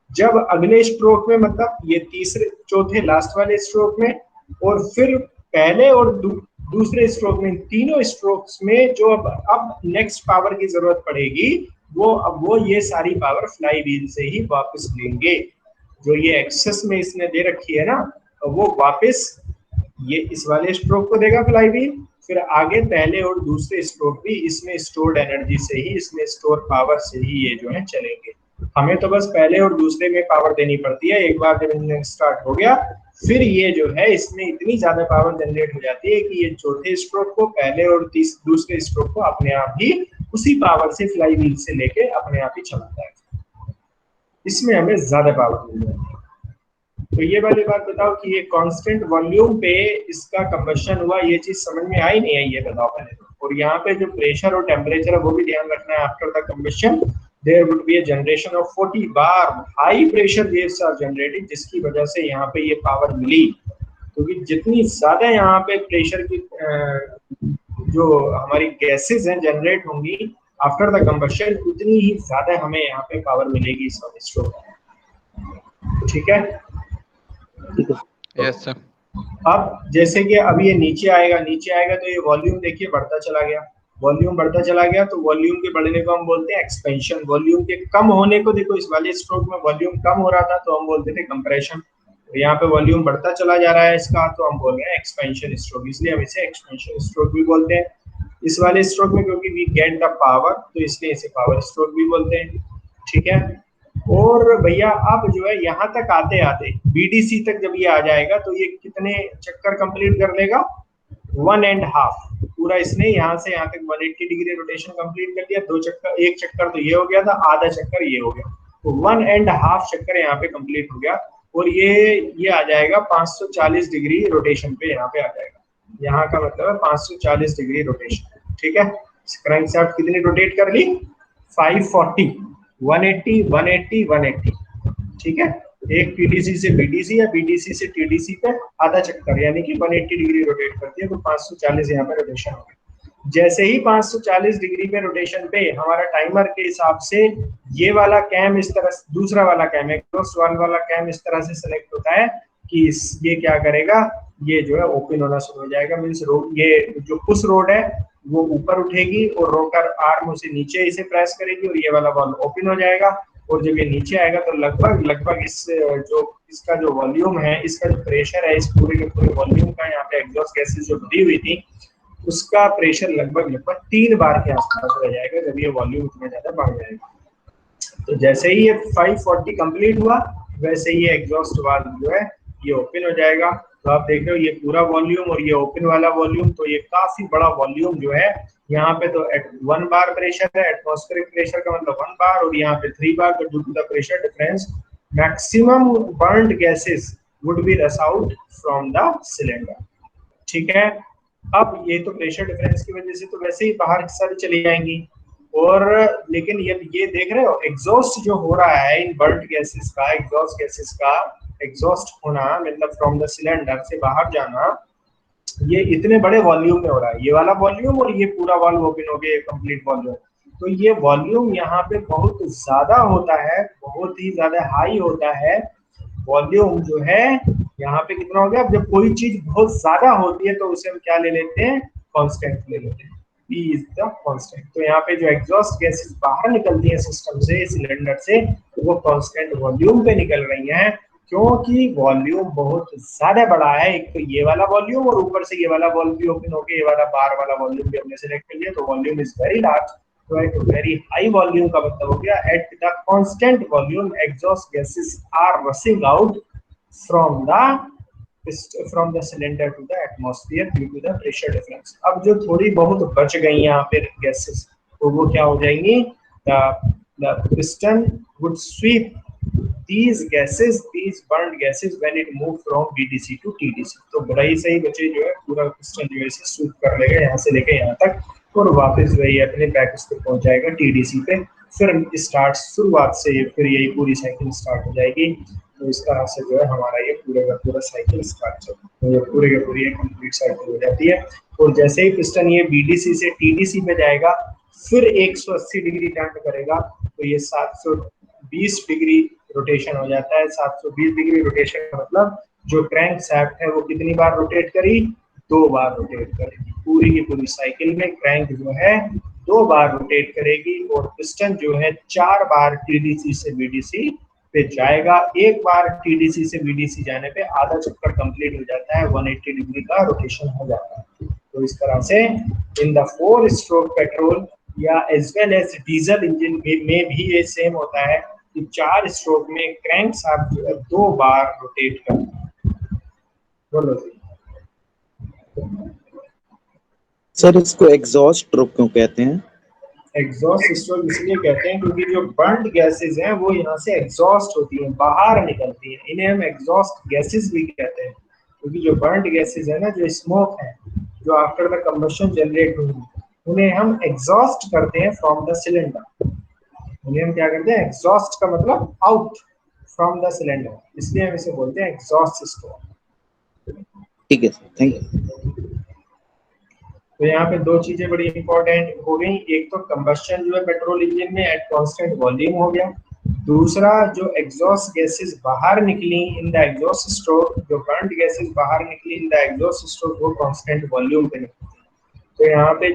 जब अगले स्ट्रोक में, मतलब ये तीसरे चौथे लास्ट वाले स्ट्रोक में, और फिर पहले और दूसरे स्ट्रोक में, तीनों स्ट्रोक्स में जो अब नेक्स्ट पावर की जरूरत पड़ेगी वो ये सारी पावर फ्लाई व्हील से ही वापस लेंगे। जो ये एक्सेस में इसने दे रखी है ना, वो वापस ये इस वाले स्ट्रोक को देगा फ्लाई व्हील, फिर आगे पहले और दूसरे स्ट्रोक भी इसमें स्टोर्ड एनर्जी से ही, इसमें स्टोर पावर से ही ये जो है चलेंगे। हमें तो बस पहले और दूसरे में पावर देनी पड़ती है। एक बार जब इंजन स्टार्ट हो गया फिर ये जो है इसमें इतनी ज्यादा पावर जनरेट हो जाती है कि ये चौथे स्ट्रोक को पहले और दूसरे स्ट्रोक को अपने आप ही उसी पावर से फ्लाई व्हील से लेके अपने आप ही चलाता है। इसमें हमें ज्यादा पावर मिल जाती है। तो ये वाली बात बताओ कि ये कांस्टेंट वॉल्यूम पे इसका कंबशन हुआ, ये चीज समझ में आई नहीं आई, ये बताओ पहले तो। और यहाँ पे जो प्रेशर और टेम्परेचर है वो भी ध्यान रखना है। After the combustion there would be a generation of 40 bar high pressure waves are generated, जिसकी वजह से यहाँ पे ये पावर मिली। क्योंकि जितनी ज्यादा यहाँ पे प्रेशर की जो हमारी गैसेस हैं जनरेट होंगी आफ्टर द कंबशन, उतनी ही ज्यादा हमें यहाँ पे पावर मिलेगी इस वाले स्ट्रोक में। ठीक है, यस सर। अब जैसे कि अब ये नीचे आएगा तो ये वॉल्यूम देखिए बढ़ता चला गया, वॉल्यूम बढ़ता चला गया। तो वॉल्यूम के बढ़ने को हम बोलते हैं एक्सपेंशन। वॉल्यूम के कम होने को, देखो इस वाले स्ट्रोक में वॉल्यूम कम हो रहा था तो हम बोलते थे कंप्रेशन। तो यहाँ पे वॉल्यूम बढ़ता चला जा रहा है इसका, तो हम बोल रहे हैं एक्सपेंशन स्ट्रोक, इसलिए हम इसे एक्सपेंशन स्ट्रोक भी बोलते हैं। इस वाले स्ट्रोक में क्योंकि वी गेट द पावर तो इसलिए इसे पावर स्ट्रोक भी बोलते हैं। ठीक है, और भैया अब जो है यहाँ तक आते आते बीडीसी तक जब ये आ जाएगा तो ये कितने चक्कर कंप्लीट कर लेगा? 1.5 पूरा इसने यहाँ से यहाँ तक 180 डिग्री रोटेशन कंप्लीट कर लिया। 2 चक्कर, एक चक्कर तो ये हो गया था, आधा चक्कर ये हो गया, तो 1.5 चक्कर यहाँ पे कंप्लीट हो गया। और ये आ जाएगा 540 डिग्री रोटेशन पे, यहाँ पे आ जाएगा। यहाँ का मतलब है 540 डिग्री रोटेशन। ठीक है, क्रैंकशाफ्ट कितनी रोटेट कर ली? 540, 180, 180, 180। ठीक है, एक टीडीसी से बीडीसी या बीडीसी से टीडीसी पे आधा चक्कर, यानी कि 180 डिग्री रोटेट करती है, तो 540 यहाँ पे रोटेशन हो गया। जैसे ही 540 डिग्री पे रोटेशन पे हमारा टाइमर के हिसाब से ये वाला कैम इस तरह, दूसरा वाला कैम, एग्जॉस्ट वाला कैम इस तरह से सेलेक्ट होता है कि ये क्या करेगा, ये जो है ओपन होना शुरू हो जाएगा। मीन्स ये जो पुश रोड है वो ऊपर उठेगी और रोटर आर्म उसे नीचे इसे प्रेस करेगी और ये वाला वाल्व ओपन हो जाएगा। और जब ये नीचे आएगा तो लगभग इस जो इसका जो वॉल्यूम है, इसका जो प्रेशर है, इस पूरे के पूरे वॉल्यूम का, यहाँ पे एग्जॉस्ट गैसेस जो भरी हुई थी उसका प्रेशर लगभग 3 बार के आसपास हो जाएगा जब ये वॉल्यूम इतना ज्यादा बढ़ जाएगा। तो जैसे ही ये 540 कंप्लीट हुआ वैसे ही एग्जॉस्ट वाल्व जो है ये ओपन हो जाएगा। तो आप देख रहे हो ये पूरा वॉल्यूम और ये ओपन वाला वॉल्यूम, तो ये काफी बड़ा वॉल्यूम जो है। यहाँ पे तो 1 बार प्रेशर है, एटमॉस्फेरिक प्रेशर का मतलब 1 बार, और यहाँ पे 3 bar, due to the pressure difference maximum burned gases would be rush out from the cylinder. ठीक है, अब ये तो प्रेशर डिफरेंस की वजह से तो वैसे ही बाहर सारी चली जाएंगी, और लेकिन ये देख रहे हो एग्जॉस्ट जो हो रहा है इन बर्न्ड गैसेस का, एग्जॉस्ट गैसेस का एग्जॉस्ट होना मतलब फ्रॉम द सिलेंडर से बाहर जाना, ये इतने बड़े वॉल्यूम में हो रहा है। ये वाला वॉल्यूम और ये पूरा वाल्व ओपन हो गया, कंप्लीट वॉल्यूम। तो ये वॉल्यूम यहाँ पे बहुत ज्यादा होता है, बहुत ही ज्यादा हाई होता है वॉल्यूम जो है। यहाँ पे कितना हो गया? अब जब कोई चीज बहुत ज्यादा होती है तो उसे हम क्या ले लेते हैं? कांस्टेंट ले लेते हैं, P इज द कांस्टेंट। तो यहाँ पे जो एग्जॉस्ट गैसेस बाहर निकलती है सिस्टम से, सिलेंडर से, वो कांस्टेंट वॉल्यूम पे निकल रही हैं, क्योंकि वॉल्यूम बहुत ज्यादा बड़ा है। एक तो ये वाला वॉल्यूम और ऊपर से ये वाला वॉल्व भी ओपन हो गया, ये वाला बार वाला वॉल्यूम भी हमने सिलेक्ट कर लिया, तो वॉल्यूम इज वेरी लार्ज। तो एट वेरी हाई वॉल्यूम का मतलब हो गया at the constant volume exhaust gases are rushing out from the cylinder to the atmosphere due to the pressure difference. अब जो थोड़ी बहुत बच गई यहाँ पे गैसेस, तो वो क्या हो जाएंगी? The piston would sweep these burned gases when it move from BDC to TDC। तो बड़ा ही सही बच्चे जो है पूरा पिस्टन जो है इसे स्वीप कर लेगा यहाँ से लेके यहाँ तक, और वापस वही अपने बैक पे पहुंच जाएगा TDC पे। फिर स्टार्ट शुरुआत से फिर यही पूरी साइकिल स्टार्ट हो जाएगी। तो इस तरह से जो है हमारा ये पूरे का पूरा साइकिल स्टार्ट होता है, तो ये पूरे के पूरी कंप्लीट साइकिल हो जाती है। और जैसे ही पिस्टन ये BDC से TDC पे जाएगा फिर 180 डिग्री टर्न करेगा, तो ये 720 डिग्री रोटेशन हो जाता है। 720 डिग्री रोटेशन का मतलब जो क्रैंक शैफ्ट है वो कितनी बार रोटेट करी? 2 बार रोटेट करेगी। पूरी की पूरी साइकिल में क्रैंक जो है 2 बार रोटेट करेगी और पिस्टन जो है 4 बार टीडीसी से बीडीसी पे जाएगा। एक बार टीडीसी से बीडीसी जाने पे आधा चक्कर कंप्लीट हो जाता है, 180 डिग्री का रोटेशन हो जाता है। तो इस तरह से इन द 4 स्ट्रोक पेट्रोल या as well as diesel engine में भी ये सेम होता है कि 4 स्ट्रोक में क्रैंक शाफ्ट जो है 2 बार रोटेट करता है। बोलो सर इसको एग्जॉस्ट स्ट्रोक क्यों कहते हैं? एग्जॉस्ट स्ट्रोक इसलिए कहते हैं क्योंकि जो बर्न्ड गैसेस हैं वो यहाँ से एग्जॉस्ट होती हैं, बाहर निकलती हैं। इन्हें हम एग्जॉस्ट गैसेस भी कहते हैं क्योंकि जो बर्न्ड गैसेस है ना, जो स्मोक है, जो आफ्टर द कंबशन जनरेट हुई, उन्हें हम एग्जॉस्ट करते हैं फ्रॉम द सिलेंडर। उन्हें हम क्या करते हैं? एग्जॉस्ट का मतलब आउट फ्रॉम द सिलेंडर, इसलिए हम इसे बोलते हैं एग्जॉस्ट स्ट्रोक। ठीक है सर, थैंक यू। तो यहाँ पे 2 चीजें बड़ी इंपॉर्टेंट हो गई। एक तो कंबशन जो है पेट्रोल इंजन में एट कांस्टेंट वॉल्यूम हो गया। दूसरा, जो एग्जॉस्ट गैसेस बाहर निकली इन द एग्जॉस्ट स्ट्रोक, जो बर्न्ड गैसेस बाहर निकली इन द एग्जॉस्ट स्ट्रोक, वो कांस्टेंट वॉल्यूम पे निकली। तो यहाँ पे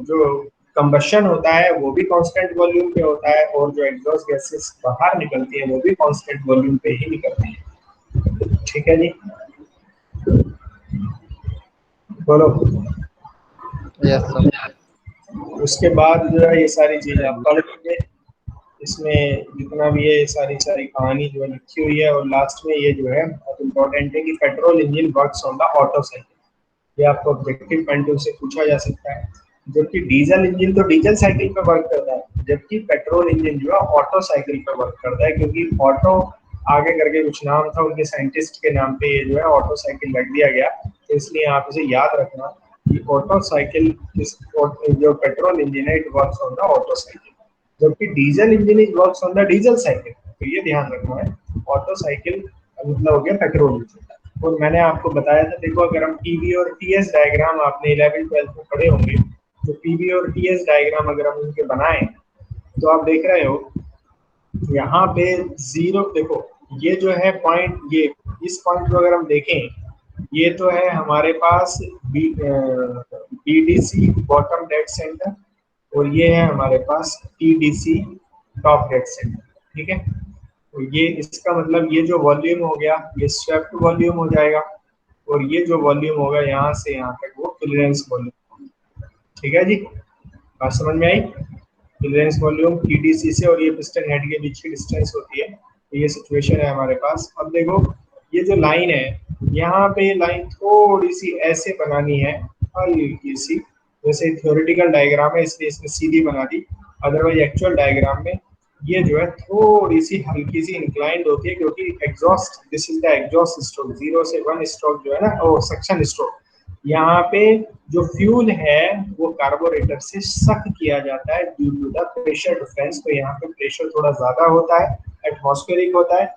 जो कंबशन होता है वो भी कांस्टेंट वॉल्यूम पे होता है और जो एग्जॉस्ट गैसेस बाहर निकलती है वो भी कांस्टेंट वॉल्यूम पे ही निकलती है। ठीक है जी, बोलो। Yes sir. उसके बाद जो है ये सारी चीजें आप पढ़ लीजिए। इसमें जितना भी है ये सारी कहानी जो है लिखी हुई है। और लास्ट में ये जो है बहुत इंपॉर्टेंट है कि petrol engine works on the auto cycle. ये आपको ऑब्जेक्टिव पॉइंट से पूछा जा सकता है। जबकि डीजल इंजन तो डीजल साइकिल पे वर्क करता है, जबकि पेट्रोल इंजन जो है ऑटो साइकिल पे वर्क करता है। क्योंकि ऑटो आगे करके कुछ नाम था उनके साइंटिस्ट के नाम पे, ये जो है ऑटो साइकिल रख दिया गया। तो इसलिए आप इसे याद रखना कि ऑटो साइकिल जो पेट्रोल इंजन है it works on the auto cycle, जबकि diesel engine is works on the diesel cycle. तो ये ध्यान रखना है, ऑटो साइकिल मतलब हो गया पेट्रोल इंजन। और मैंने आपको बताया था, देखो अगर हम पीवी और टीएस डायग्राम आपने 11th-12th में पढ़े होंगे, तो पीवी और टीएस डायग्राम अगर हम उनके बनाएं तो आप देख रहे हो यहाँ पे 0, देखो ये जो है पॉइंट, ये इस पॉइंट को अगर हम देखें, ये तो है हमारे पास बीडीसी बॉटम डेड सेंटर और ये है हमारे पास टीडीसी टॉप डेड सेंटर। ठीक है, तो ये इसका मतलब ये जो वॉल्यूम हो गया ये स्वेप्ट वॉल्यूम हो जाएगा और ये जो वॉल्यूम होगा यहाँ से यहाँ तक वो क्लियरेंस वॉल्यूम। ठीक है जी, बात समझ में आई? क्लियरेंस वॉल्यूम टीडीसी से और ये पिस्टन हेड के बीच की डिस्टेंस होती है। तो ये सिचुएशन है हमारे पास। अब देखो ये जो लाइन है, यहाँ पे ये लाइन थोड़ी सी ऐसे बनानी है, हल्की सी, जैसे थ्योरेटिकल डायग्राम है इसलिए इसने सीधी बना दी, अदरवाइज एक्चुअल डायग्राम में ये जो है थोड़ी सी हल्की सी इंक्लाइंड होती है, क्योंकि exhaust, this is the exhaust stroke, 0 से 1 स्ट्रोक जो है ना, और सक्शन स्ट्रोक, यहाँ पे जो फ्यूल है वो कार्बोरेटर से सक किया जाता है due to the pressure difference. तो यहाँ पे प्रेशर थोड़ा ज्यादा होता है, एटमॉस्फेरिक होता है।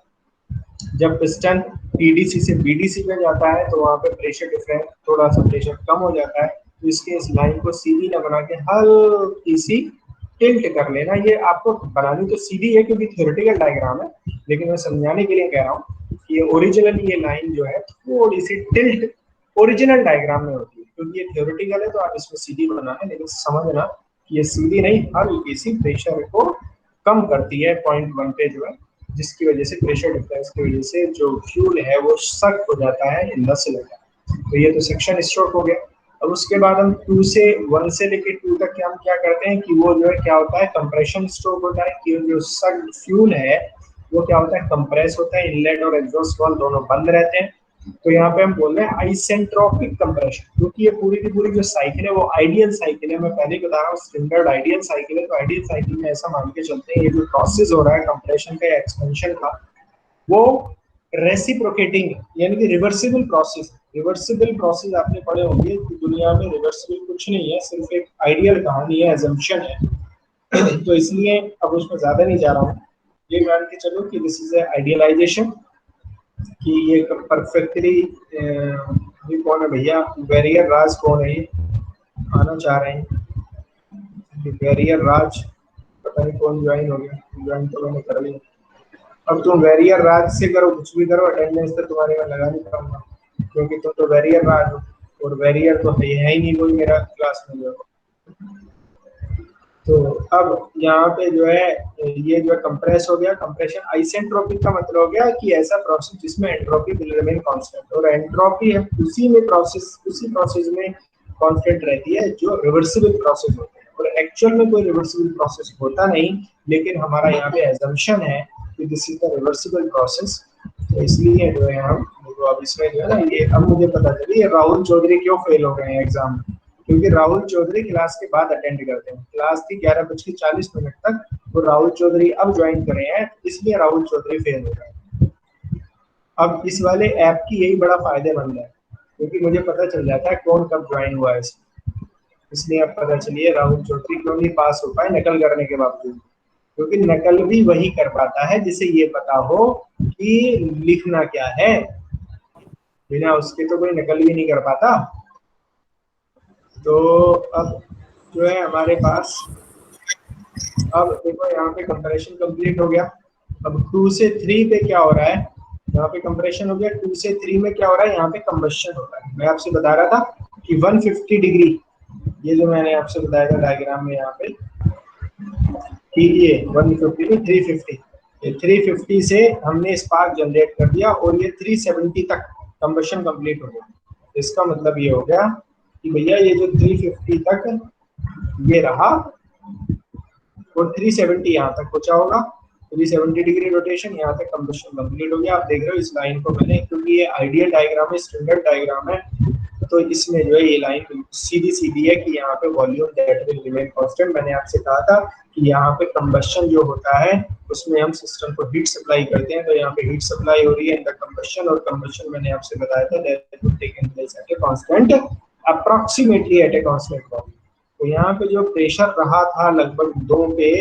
जब पिस्टन टीडीसी से बीडीसी पे जाता है तो वहाँ पे प्रेशर डिफरेंस, थोड़ा सा प्रेशर कम हो जाता है। तो इसके इस लाइन को सीधी ना बना के हल्की सी टिल्ट कर लेना। ये आपको बनानी तो सीधी है क्योंकि थ्योरेटिकल डायग्राम है, लेकिन मैं समझाने के लिए कह रहा हूँ कि ये ओरिजिनली ये लाइन जो है थोड़ी सी टिल्ट ओरिजिनल डायग्राम में होती है, क्योंकि ये थ्योरेटिकल है तो आप इसमें सीधी बनाना, लेकिन समझना कि ये सीधी नहीं, हल्की सी प्रेशर को कम करती है पॉइंट 1 पे जो है, जिसकी वजह से प्रेशर डिफरेंस की वजह से जो फ्यूल है वो सक हो जाता है इन द सिलेंडर। तो ये तो सेक्शन स्ट्रोक हो गया। अब उसके बाद हम 1 से लेके 2 तक हम क्या करते हैं कि वो जो है क्या होता है, कंप्रेशन स्ट्रोक होता है कि जो सक फ्यूल है वो क्या होता है, कंप्रेस होता है, इनलेट और एग्जॉस्ट वाल्व दोनों बंद रहते हैं। तो यहाँ पे हम बोल रहे हैं आइसेंट्रोपिक कंप्रेशन, क्योंकि ये पूरी की पूरी जो साइकिल है वो आइडियल साइकिल है। मैं पहले ही बता रहा हूँ स्टैंडर्ड आइडियल साइकिल है। तो आइडियल साइकिल में ऐसा मान के चलते हैं ये जो प्रोसेस हो रहा है कंप्रेशन का या एक्सपेंशन का, वो रेसिप्रोकेटिंग यानी कि रिवर्सिबल प्रोसेस। रिवर्सिबल प्रोसेस आपने पढ़े होंगे कि दुनिया में रिवर्सिबल कुछ नहीं है, सिर्फ एक आइडियल कहानी है, अजम्पशन है। तो इसलिए अब उसमें ज्यादा नहीं जा रहा हूँ, ये मान के चलो कि दिस इज आइडियलाइजेशन, कि ये परफेक्टली। ये कौन है भैया, बैरियर राज कौन है, ये आना चाह रहे हैं बैरियर राज, पता नहीं कौन ज्वाइन हो गया, ज्वाइन तो मैंने कर लिया। अब तुम बैरियर राज से करो कुछ भी करो, अटेंडेंस तो तुम्हारे में लगा नहीं पाऊंगा। क्योंकि तुम तो वेरियर रहा हो और वेरियर तो है ही नहीं कोई मेरा क्लास में जो। तो अब यहाँ पे जो है ये जो कंप्रेस हो गया, कंप्रेशन आइसेंट्रोपिक का मतलब हो गया कि ऐसा प्रोसेस जिसमें एंट्रोपी विल रिमेन कांस्टेंट, और एंट्रोपी है उसी प्रोसेस में कांस्टेंट रहती है जो रिवर्सिबल प्रोसेस होते हैं, और एक्चुअल में कोई रिवर्सिबल प्रोसेस होता नहीं, लेकिन हमारा यहाँ पे एजम्पशन है कि this is the reversible process. तो इसलिए जो है हम तो अब इसमें जो है ना ये अब मुझे पता चली ये राहुल चौधरी क्यों फेल हो गए हैं एग्जाम में, क्योंकि राहुल चौधरी क्लास के बाद अटेंड करते हैं। क्लास थी 11:40 तक, तो राहुल चौधरी अब ज्वाइन करे हैं, इसलिए राहुल चौधरी फेल हो गए। अब इस वाले ऐप की यही बड़ा फायदेमंद है, क्योंकि मुझे पता चल जाता है कौन कब ज्वाइन हुआ है इसलिए अब पता चलिए राहुल चौधरी क्यों नहीं पास हो पाए नकल करने के बावजूद, क्योंकि नकल भी वही कर पाता है जिसे ये पता हो कि लिखना क्या है, बिना उसके तो कोई नकल भी नहीं कर पाता। तो अब जो है हमारे पास, अब देखो यहाँ पे कंपैरिजन कंप्लीट हो गया। अब 2 से 3 पे क्या हो रहा है, यहाँ पे कंपैरिजन हो गया, 2 से 3 में क्या हो रहा है, यहाँ पे कंबशन हो रहा है। मैं आपसे बता रहा था कि 150 डिग्री, ये जो मैंने आपसे बताया था डायग्राम में यहाँ पे कि ये 150 टू 350, ये 350 से हमने स्पार्क जनरेट कर दिया और ये 370 तक कंबशन कंप्लीट हो गया। इसका मतलब ये हो गया कि भैया ये जो 350 तक ये रहा और 370 यहाँ तक पहुंचा होगा, 370 डिग्री रोटेशन, यहाँ तक कंबशन कंप्लीट हो गया। आप देख रहे हो इस लाइन को मैंने, क्योंकि ये आइडियल डायग्राम है, स्टैंडर्ड डायग्राम है, तो इसमें जो है ये लाइन सीधी सीधी है कि यहाँ पे volume that will remain constant. मैंने आपसे कहा था कि यहाँ पे कंबशन जो होता है उसमें हम सिस्टम को हीट सप्लाई करते हैं, तो यहाँ पे हीट सप्लाई हो रही है इन द कंबशन, और कंबशन मैंने आपसे बताया था that will taken place at a constant approximately at a constant volume. तो यहाँ पे जो प्रेशर रहा था लगभग 2 पे,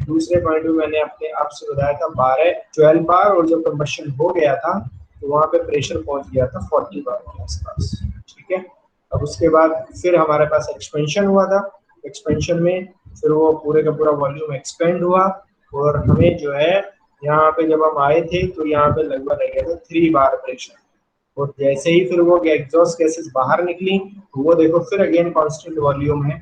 दूसरे पॉइंट में मैंने अपने आपसे बताया था 12 बार, और जब कंबशन हो गया था तो वहां पे प्रेशर पहुंच गया था 40 बार के आसपास। ठीक है, अब उसके बाद फिर हमारे पास एक्सपेंशन हुआ था, एक्सपेंशन में फिर वो पूरे का पूरा वॉल्यूम एक्सपेंड हुआ, और हमें जो है यहाँ पे जब हम आए थे तो यहाँ पे लगभग रह गया था 3 बार प्रेशर, और जैसे ही फिर वो एग्जॉस्ट गैसेस बाहर निकली तो वो देखो फिर अगेन कांस्टेंट वॉल्यूम है,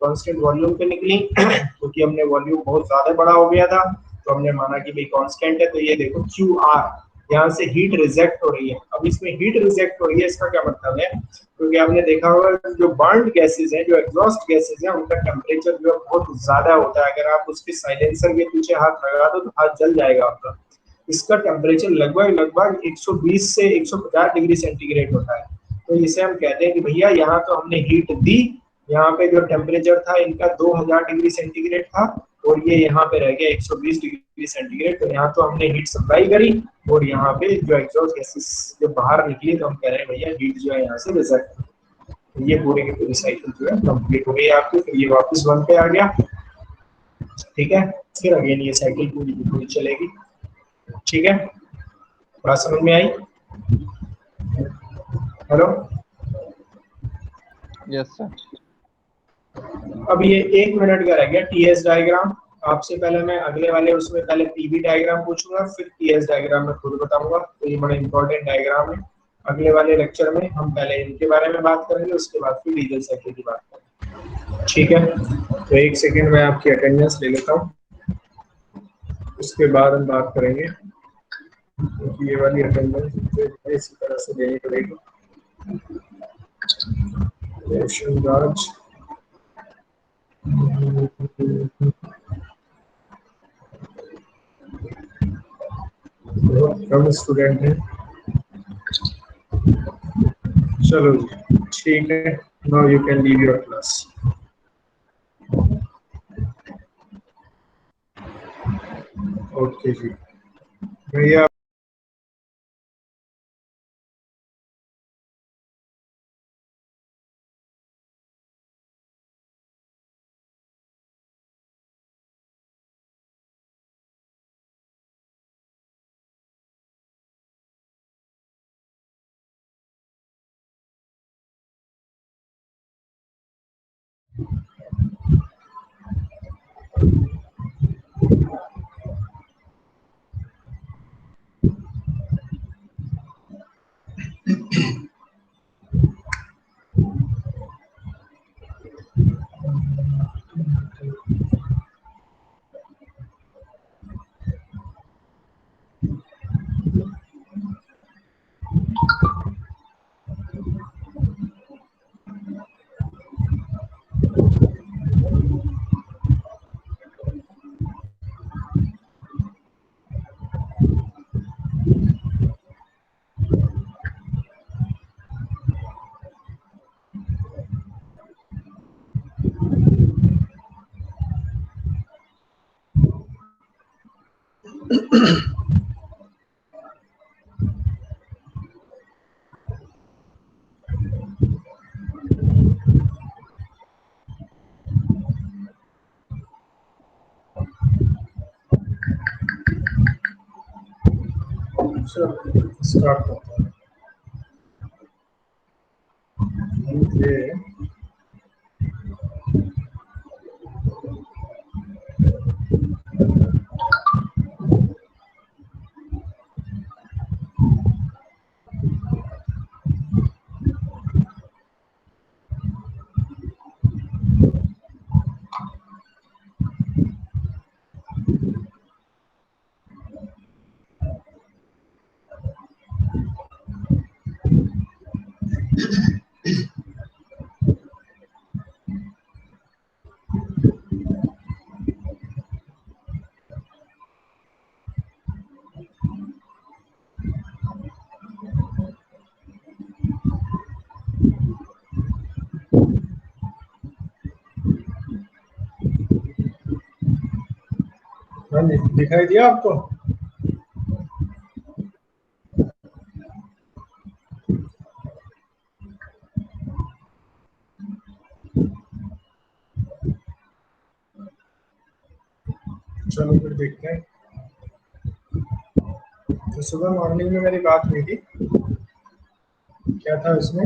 कांस्टेंट वॉल्यूम पे निकली क्योंकि हमने वॉल्यूम बहुत ज्यादा बड़ा हो गया था, तो हमने माना कि भाई कांस्टेंट है, तो ये देखो क्यू आर, यहाँ से हीट रिजेक्ट हो रही है। अब इसमें हीट रिजेक्ट हो रही है, इसका क्या मतलब है, क्योंकि आपने देखा होगा जो बर्न्ड गैसेज हैं, जो एग्जॉस्ट गैसेज हैं, उनका टेम्परेचर जो है बहुत ज्यादा होता है। अगर आप उसके साइलेंसर के पीछे हाथ लगा दो तो हाथ जल जाएगा आपका। इसका टेम्परेचर लगभग 120 से 150 डिग्री सेंटीग्रेड होता है। तो इसे हम कहते हैं कि भैया यहाँ तो हमने हीट दी, यहाँ पे जो टेम्परेचर था इनका 2000 डिग्री सेंटीग्रेड था, और ये यहाँ पे रह गया 120 डिग्री सेंटीग्रेड, तो यहाँ तो हमने हीट सप्लाई करी, और यहाँ पे जो एग्जॉस्ट गैसेस जो बाहर निकली, तो हम कह रहे हैं भैया हीट जो है यहाँ से रिजेक्ट। ये पूरी की पूरी साइकिल जो है कंप्लीट हो गई आपकी, फिर ये वापस 1 पे आ गया। ठीक है, फिर अगेन ये साइकिल पूरी की पूरी चलेगी। ठीक है, बात समझ में आई? Hello, Yes, sir. अब ये 1 मिनट का रह गया टीएस डायग्राम। आपसे पहले मैं अगले वाले उसमें पहले पीवी डायग्राम पूछूंगा, फिर टीएस डायग्राम में खुद बताऊंगा, तो ये बड़ा इंपॉर्टेंट डायग्राम है। अगले वाले लेक्चर में हम पहले इनके बारे में बात करेंगे, उसके बाद फिर डीजल साइकिल की बात करेंगे। ठीक है, तो 1 सेकेंड में आपकी अटेंडेंस ले लेता हूँ, उसके बाद हम बात करेंगे, क्योंकि ये वाली अटेंडेंस इसी तरह से देनी पड़ेगी। राज बहुत कम स्टूडेंट हैं, चलो ठीक है, now you can leave your class. Okay जी भैया। स्टार्ट करता है। ये हाँ जी, दिखाई दिया आपको? चलो फिर देखते हैं। तो सुबह मॉर्निंग में मेरी बात हुई थी, क्या था उसमें?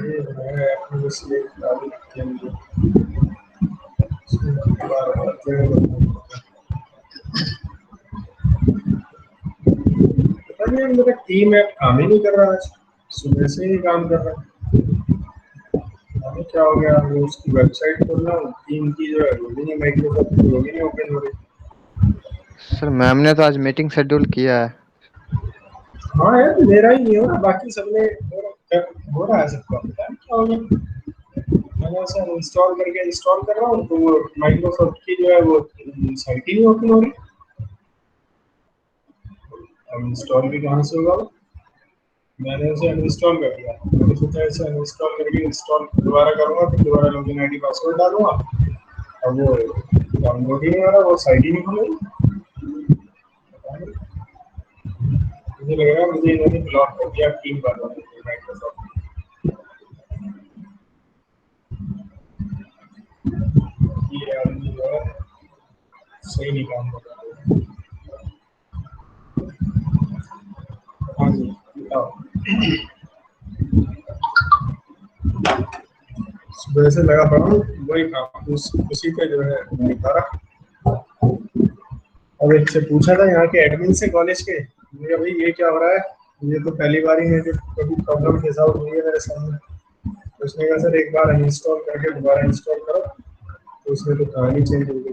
ये है अपनी इसलिए डाली थी मुझे। पता नहीं मेरा टीम ऐप काम ही नहीं कर रहा आज, सुबह से ही काम कर रहा है। क्या हो गया? वो उसकी वेबसाइट खोल रहा हूँ, टीम की जो है वो भी नहीं, माइक्रोसॉफ्ट की वो भी नहीं ओपन हो रही। सर मैम ने तो आज मीटिंग शेड्यूल किया है। हाँ यार, मेरा ही नहीं हो रहा, बाकी सबने हो रहा है सबका। पता नहीं क्या हो गया। मैंने ऐसा इंस्टॉल करके इंस्टॉल कर रहा हूँ तो वो माइक्रोसॉफ्ट की जो है वो साइट ही नहीं ओपन हो रही। अब इंस्टॉल भी कहाँ से होगा? मैंने उसे अनइंस्टॉल कर दिया। मैंने सोचा इसे अनइंस्टॉल करके इंस्टॉल दोबारा करूँगा, फिर दोबारा लॉगिन आईडी पासवर्ड डालूंगा। अब वो डाउनलोड ही नहीं हो रहा, वो साइट ही नहीं खुल रही। मुझे लग रहा है मुझे इन्होंने ब्लॉक कर दिया टीम वालों ने, माइक्रोसॉफ्ट। ये आदमी जो है सही नहीं काम कर रहा है। हाँ जी, बताओ। सुबह से लगा पड़ा हूँ वही काम, उसी पे जो है दिखा रहा। अब एक से पूछा था यहाँ के एडमिन से कॉलेज के, मुझे भाई ये क्या हो रहा है? ये तो पहली बार ही है जो कभी प्रॉब्लम फेस आउट हुई है मेरे सामने। तो उसने कहा सर एक बार अनइंस्टॉल करके दोबारा इंस्टॉल करो। तो उसमें तो कहानी चेंज हो गई,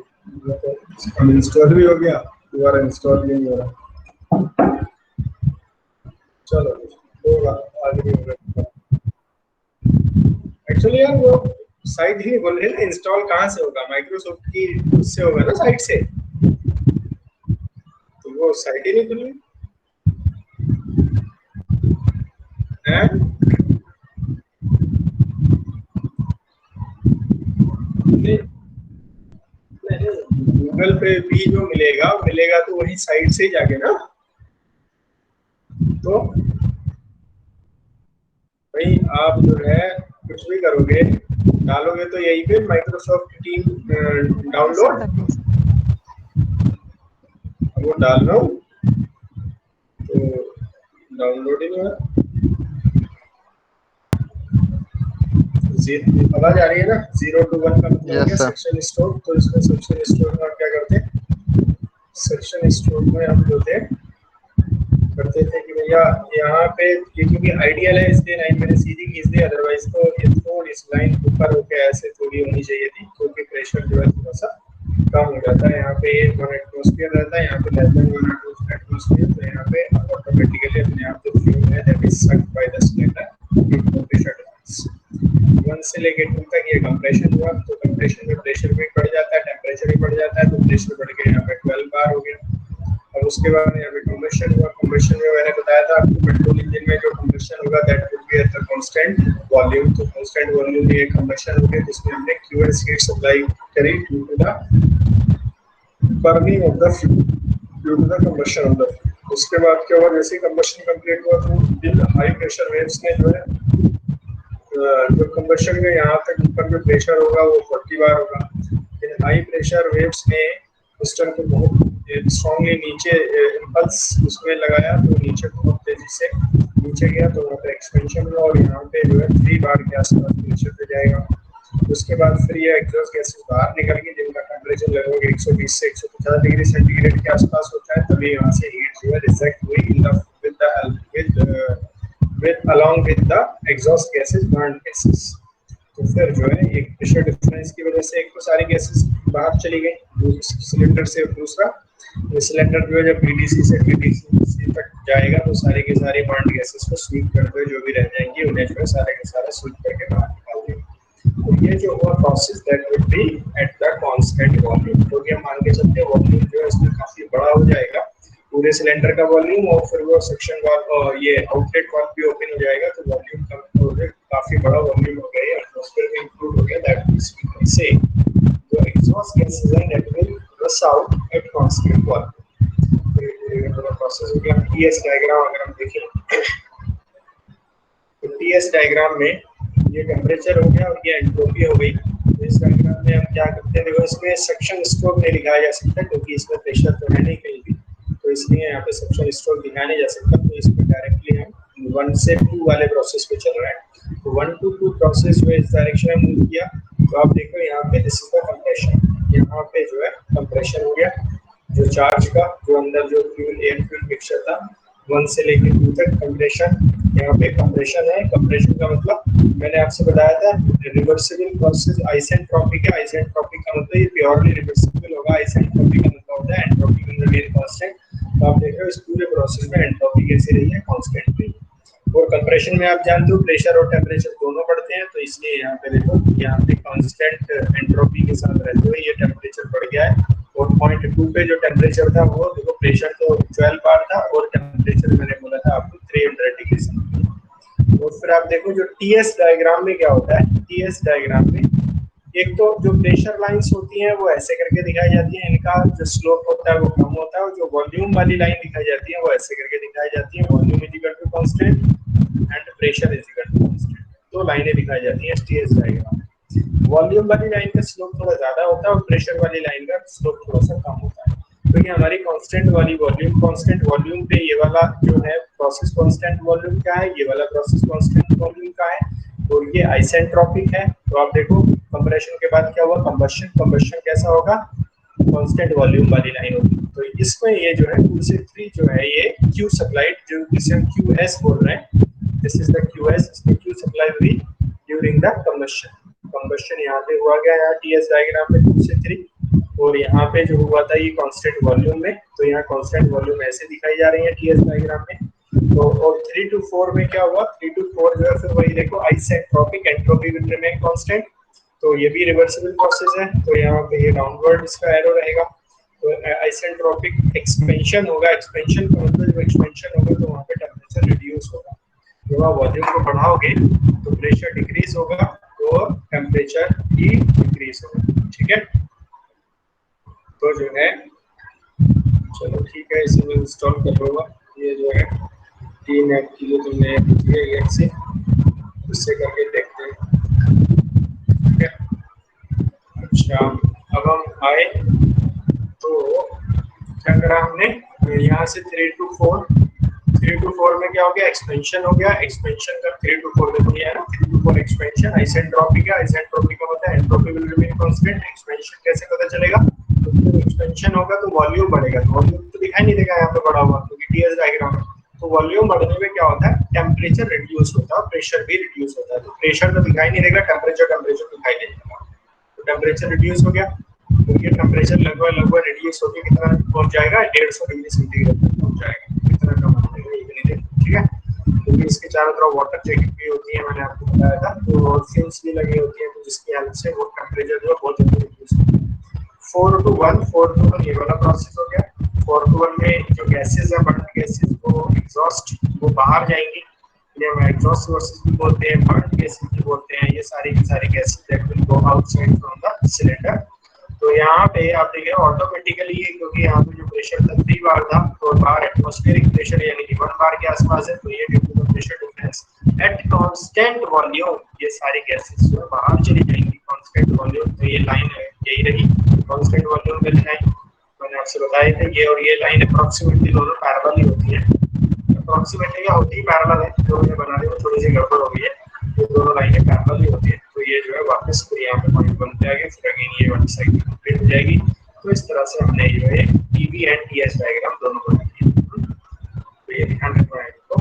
तो अनइंस्टॉल भी हो गया, दोबारा इंस्टॉल भी नहीं हो रहा। चलो होगा, आगे भी होगा। एक्चुअली यार वो साइट ही बोल रहे हैं, इंस्टॉल कहाँ से होगा? माइक्रोसॉफ्ट की उससे होगा ना, साइट से। तो वो साइट ही नहीं खुली है। गूगल पे भी जो मिलेगा तो वही साइट से ही जाके ना। तो भाई आप जो है कुछ भी करोगे, डालोगे तो यही पे माइक्रोसॉफ्ट टीम डाउनलोड, वो डाल रहा हूँ तो डाउनलोड ही नहीं हो रहा। आवाज आ रही है ना? 0 to 1 का मतलब हो गया सेक्शन स्टोर। तो इसमें सेक्शन स्टोर में आप क्या करते हैं? सेक्शन स्टोर में हम जो करते थे कि भैया यहाँ पे ये क्योंकि आइडियल है इसलिए लाइन मैंने सीधी खींच दी, अदरवाइज तो ये थोड़ी इस लाइन ऊपर होके ऐसे थोड़ी होनी चाहिए थी, क्योंकि प्रेशर जो है थोड़ा सा कम हो जाता है। यहाँ पे 1 एटमॉस्फेयर रहता है, यहाँ पे लेस देन 1 एटमॉस्फेयर। तो यहाँ पे ऑटोमेटिकली अपने आप जो फ्यूल है that is sucked by the cylinder into pressure difference. 1 से लेके 2 तक ये कंप्रेशन हुआ, तो कंप्रेशन में प्रेशर भी बढ़ जाता है, टेम्परेचर भी बढ़ जाता है, तो प्रेशर बढ़ के यहाँ पे 12 बार हो गया। और उसके बाद यहाँ पे कंबशन हुआ। कंबशन में मैंने बताया था आपको पेट्रोल इंजन में जो कंबशन होगा that will be at the constant volume. तो कांस्टेंट वॉल्यूम में एक कंबशन हो गया जिसमें हमने क्यू एंड हीट सप्लाई करी due to the burning of the fuel due to the combustion of the fuel. उसके बाद क्या हुआ, जैसे कंबशन कंप्लीट हुआ तो इन हाई प्रेशर वेव्स ने जो है जो कंबशन के यहाँ तक ऊपर जो प्रेशर होगा वो 40 बार होगा। इन हाई प्रेशर वेव्स ने पिस्टन को बहुत स्ट्रांगली नीचे इम्पल्स उसमें लगाया, तो नीचे बहुत तेजी से नीचे गया, तो वहाँ पे एक्सपेंशन हुआ और यहाँ पे जो है 3 बार के आसपास प्रेशर पे जाएगा। उसके बाद फिर ये एग्जॉस्ट गैसेस बाहर निकल गई जिनका टेम्परेचर लगभग 120 से 150 डिग्री सेंटीग्रेड के आसपास होता है, तभी यहाँ से हीट जो है रिजेक्ट हुई in the with along with the exhaust gases burnt gases। तो फिर जो है एक प्रेशर डिफरेंस की वजह से एक तो सारी गैसेस बाहर चली गई सिलेंडर से, दूसरा ये सिलेंडर जो है जब बीडीसी से टीडीसी तक जाएगा तो सारी के सारी बर्न गैसेस को स्वीप करते हुए जो भी रह जाएंगे उन्हें जो है सारे के सारे स्वीप करके बाहर निकाल देंगे। तो ये जो हुआ process that would B at the constant volume, क्योंकि हम मान के चलते हैं वॉल्यूम जो है इसमें काफी बड़ा हो जाएगा, पूरे सिलेंडर का वॉल्यूम, और फिर वो सेक्शन वाल्व ये आउटलेट वाल्व भी ओपन हो जाएगा, तो वॉल्यूम कम हो गया, काफी बड़ा वॉल्यूम हो गया, एटमॉस्फेयर में इंक्लूड हो गया। दैट मींस वी कैन से जो एग्जॉस्ट गैसेस हैं that will rush out at constant volume. तो प्रोसेस हो गया। टीएस डायग्राम अगर हम देखें तो टीएस डायग्राम में ये टेम्परेचर हो गया और ये एंट्रोपी हो गई। तो इस डायग्राम में हम क्या करते हैं, देखो इसमें सेक्शन स्ट्रोक नहीं दिखाया जा सकता क्योंकि इसमें प्रेशर तो है नहीं कहीं भी, तो इसलिए यहाँ पे सेक्शन स्ट्रोक दिखाया नहीं जा सकता। तो इसमें डायरेक्टली हम 1 से 2 वाले प्रोसेस पे चल रहे हैं। तो 1 to 2 प्रोसेस में इस डायरेक्शन में मूव किया, तो आप देखो यहाँ पे दिस इज द कंप्रेशन, यहाँ पे जो है कंप्रेशन हो गया, जो चार्ज का जो अंदर जो फ्यूल एयर फ्यूल मिक्सचर था 1 से लेकर 2 तक कंप्रेशन, यहाँ पे कंप्रेशन है। कंप्रेशन का मतलब मैंने आपसे बताया था रिवर्सिबल प्रोसेस आइसेंट्रोपिक है। आइसेंट्रोपिक का मतलब ये प्योरली रिवर्सिबल होगा, आइसेंट्रोपिक का मतलब होता है एंट्रोपी विल रिमेन कांस्टेंट। तो आप देख रहे हो इस पूरे प्रोसेस में एंट्रोपी कैसी रही है, कांस्टेंट रही है। और कंप्रेशन में आप जानते हो प्रेशर और टेम्परेचर दोनों बढ़ते हैं, तो इसलिए यहाँ पे देखो यहाँ पे कांस्टेंट एंट्रोपी के साथ रहते हुए ये टेम्परेचर बढ़ गया है। और पॉइंट 2 पे जो टेम्परेचर था वो देखो प्रेशर तो 12 बार था और टेम्परेचर मैंने बोला था आपको 300 डिग्री सेंटीग्रेड। और फिर आप देखो जो टीएस डायग्राम में क्या होता है, टीएस डायग्राम में एक तो जो प्रेशर लाइंस होती हैं वो ऐसे करके दिखाई जाती हैं, इनका जो स्लोप होता है वो कम होता है, और जो वॉल्यूम वाली लाइन दिखाई जाती है वो ऐसे करके दिखाई जाती है, volume is equal to constant and pressure is equal to constant. दो लाइनें दिखाई जाती हैं टीएस डायग्राम में। वॉल्यूम वाली लाइन का स्लोप थोड़ा ज्यादा होता है और प्रेशर वाली लाइन का स्लोप थोड़ा सा कम होता है। तो ये हमारी कांस्टेंट वाली वॉल्यूम, कांस्टेंट वॉल्यूम पे ये वाला जो है प्रोसेस कांस्टेंट वॉल्यूम का है, ये वाला प्रोसेस कांस्टेंट वॉल्यूम का है, और ये आइसेंट्रोपिक है। तो आप देखो कंप्रेशन के बाद क्या हुआ, कंबशन। कंबशन कैसा होगा, कांस्टेंट वॉल्यूम वाली लाइन होगी। तो इसमें ये जो है 2 से 3 जो है ये क्यू सप्लाइड, जो जिसे हम क्यूएस बोल रहे हैं, दिस इज द क्यूएस, इसमें क्यू सप्लाई हुई ड्यूरिंग द कंबशन। कंबशन यहाँ पे हुआ गया है टीएस डायग्राम में 2 से 3, और यहाँ पे जो हुआ था ये कांस्टेंट वॉल्यूम में, तो यहाँ कांस्टेंट वॉल्यूम ऐसे दिखाई जा रही है टीएस डायग्राम में। तो और 3 to 4 में क्या हुआ, 3 to 4 जो है फिर वही देखो isentropic, entropy will remain constant, तो ये भी रिवर्सिबल प्रोसेस है, तो यहाँ पे ये डाउनवर्ड इसका एरो रहेगा। तो आइसेंट्रोपिक एक्सपेंशन होगा, एक्सपेंशन का मतलब जब एक्सपेंशन होगा तो वहाँ पे टेम्परेचर रिड्यूस होगा, जब आप वॉल्यूम को बढ़ाओगे तो प्रेशर डिक्रीज होगा और टेम्परेचर भी डिक्रीज होगा, ठीक है। तो जो है चलो ठीक है, इसे मैं इंस्टॉल कर लूँगा। ये जो है 3 ऐप की जो तुमने दी है ये से उससे करके देखते हैं, ठीक है। अच्छा अब हम आए तो क्या करा हमने, यहाँ से 3 to 4 में क्या हो गया, एक्सपेंशन हो गया। एक्सपेंशन का 3 to 4 देखो ये है ना, 3 to 4 एक्सपेंशन। आइसेंट्रोपिक है, आइसेंट्रोपिक का मतलब entropy will remain constant. Expansion कैसे पता चलेगा, तो एक्सपेंशन होगा तो वॉल्यूम बढ़ेगा, तो वॉल्यूम तो दिखाई नहीं देगा यहाँ पे बढ़ा हुआ क्योंकि टीएस डायग्राम है। तो वॉल्यूम बढ़ने में क्या होता है, टेम्परेचर रिड्यूस होता है और प्रेशर भी रिड्यूस होता है। तो प्रेशर तो दिखाई नहीं देगा, टेम्परेचर दिखाई देगा। तो टेम्परेचर रिड्यूस हो गया, तो ये टेम्परेचर लगभग रिड्यूस होकर कितना पहुंच जाएगा, 150 डिग्री सेंटीग्रेड तक पहुंच जाएगा। कितना कम हो जाएगा ये भी नहीं देखो, ठीक है। क्योंकि इसके चारों तरफ वाटर जैकेट भी होती है, मैंने आपको बताया था, तो फ्यूल्स भी लगी होती है, तो जिसकी हेल्प से वो टेम्परेचर जो है बहुत जल्दी रिड्यूस होता है। 4 to 1 ये वाला प्रोसेस हो गया। 4 to 1 में जो गैसेस है, बर्न गैसेस को एग्जॉस्ट वो बाहर जाएंगी, ये हम एग्जॉस्ट सोर्सेस भी बोलते हैं, बर्न गैसेस भी बोलते हैं। ये सारी की सारी gases that will go outside from the cylinder. तो तो यहाँ पे आप देखिए ऑटोमेटिकली, क्योंकि यहाँ पे जो प्रेशर था 3 बार था, तो बाहर एटमॉस्फेरिक प्रेशर यानी कि 1 बार के आसपास है, तो ये due to the pressure difference at constant volume ये सारी गैसेस जो है बाहर चली जाएंगी कांस्टेंट वॉल्यूम। तो ये लाइन है यही रही कांस्टेंट वॉल्यूम वाली लाइन, मैंने आपसे बताया था। ये और ये लाइन अप्रोक्सीमेटली दोनों पैरेलल ही होती है, अप्रोक्सीमेटली क्या होती है, पैरेलल है, जो मैंने बनाने में थोड़ी सी गड़बड़ हो गई है, ये दोनों लाइनें पैरेलल ही होती है। तो ये जो है वापस फिर यहाँ पे पॉइंट बनते आगे, फिर अगेन ये वाली साइड कंप्लीट हो जाएगी। तो इस तरह से हमने जो है टीवी एंड टीएस डायग्राम दोनों बना दिए। तो ये ध्यान रखना है तो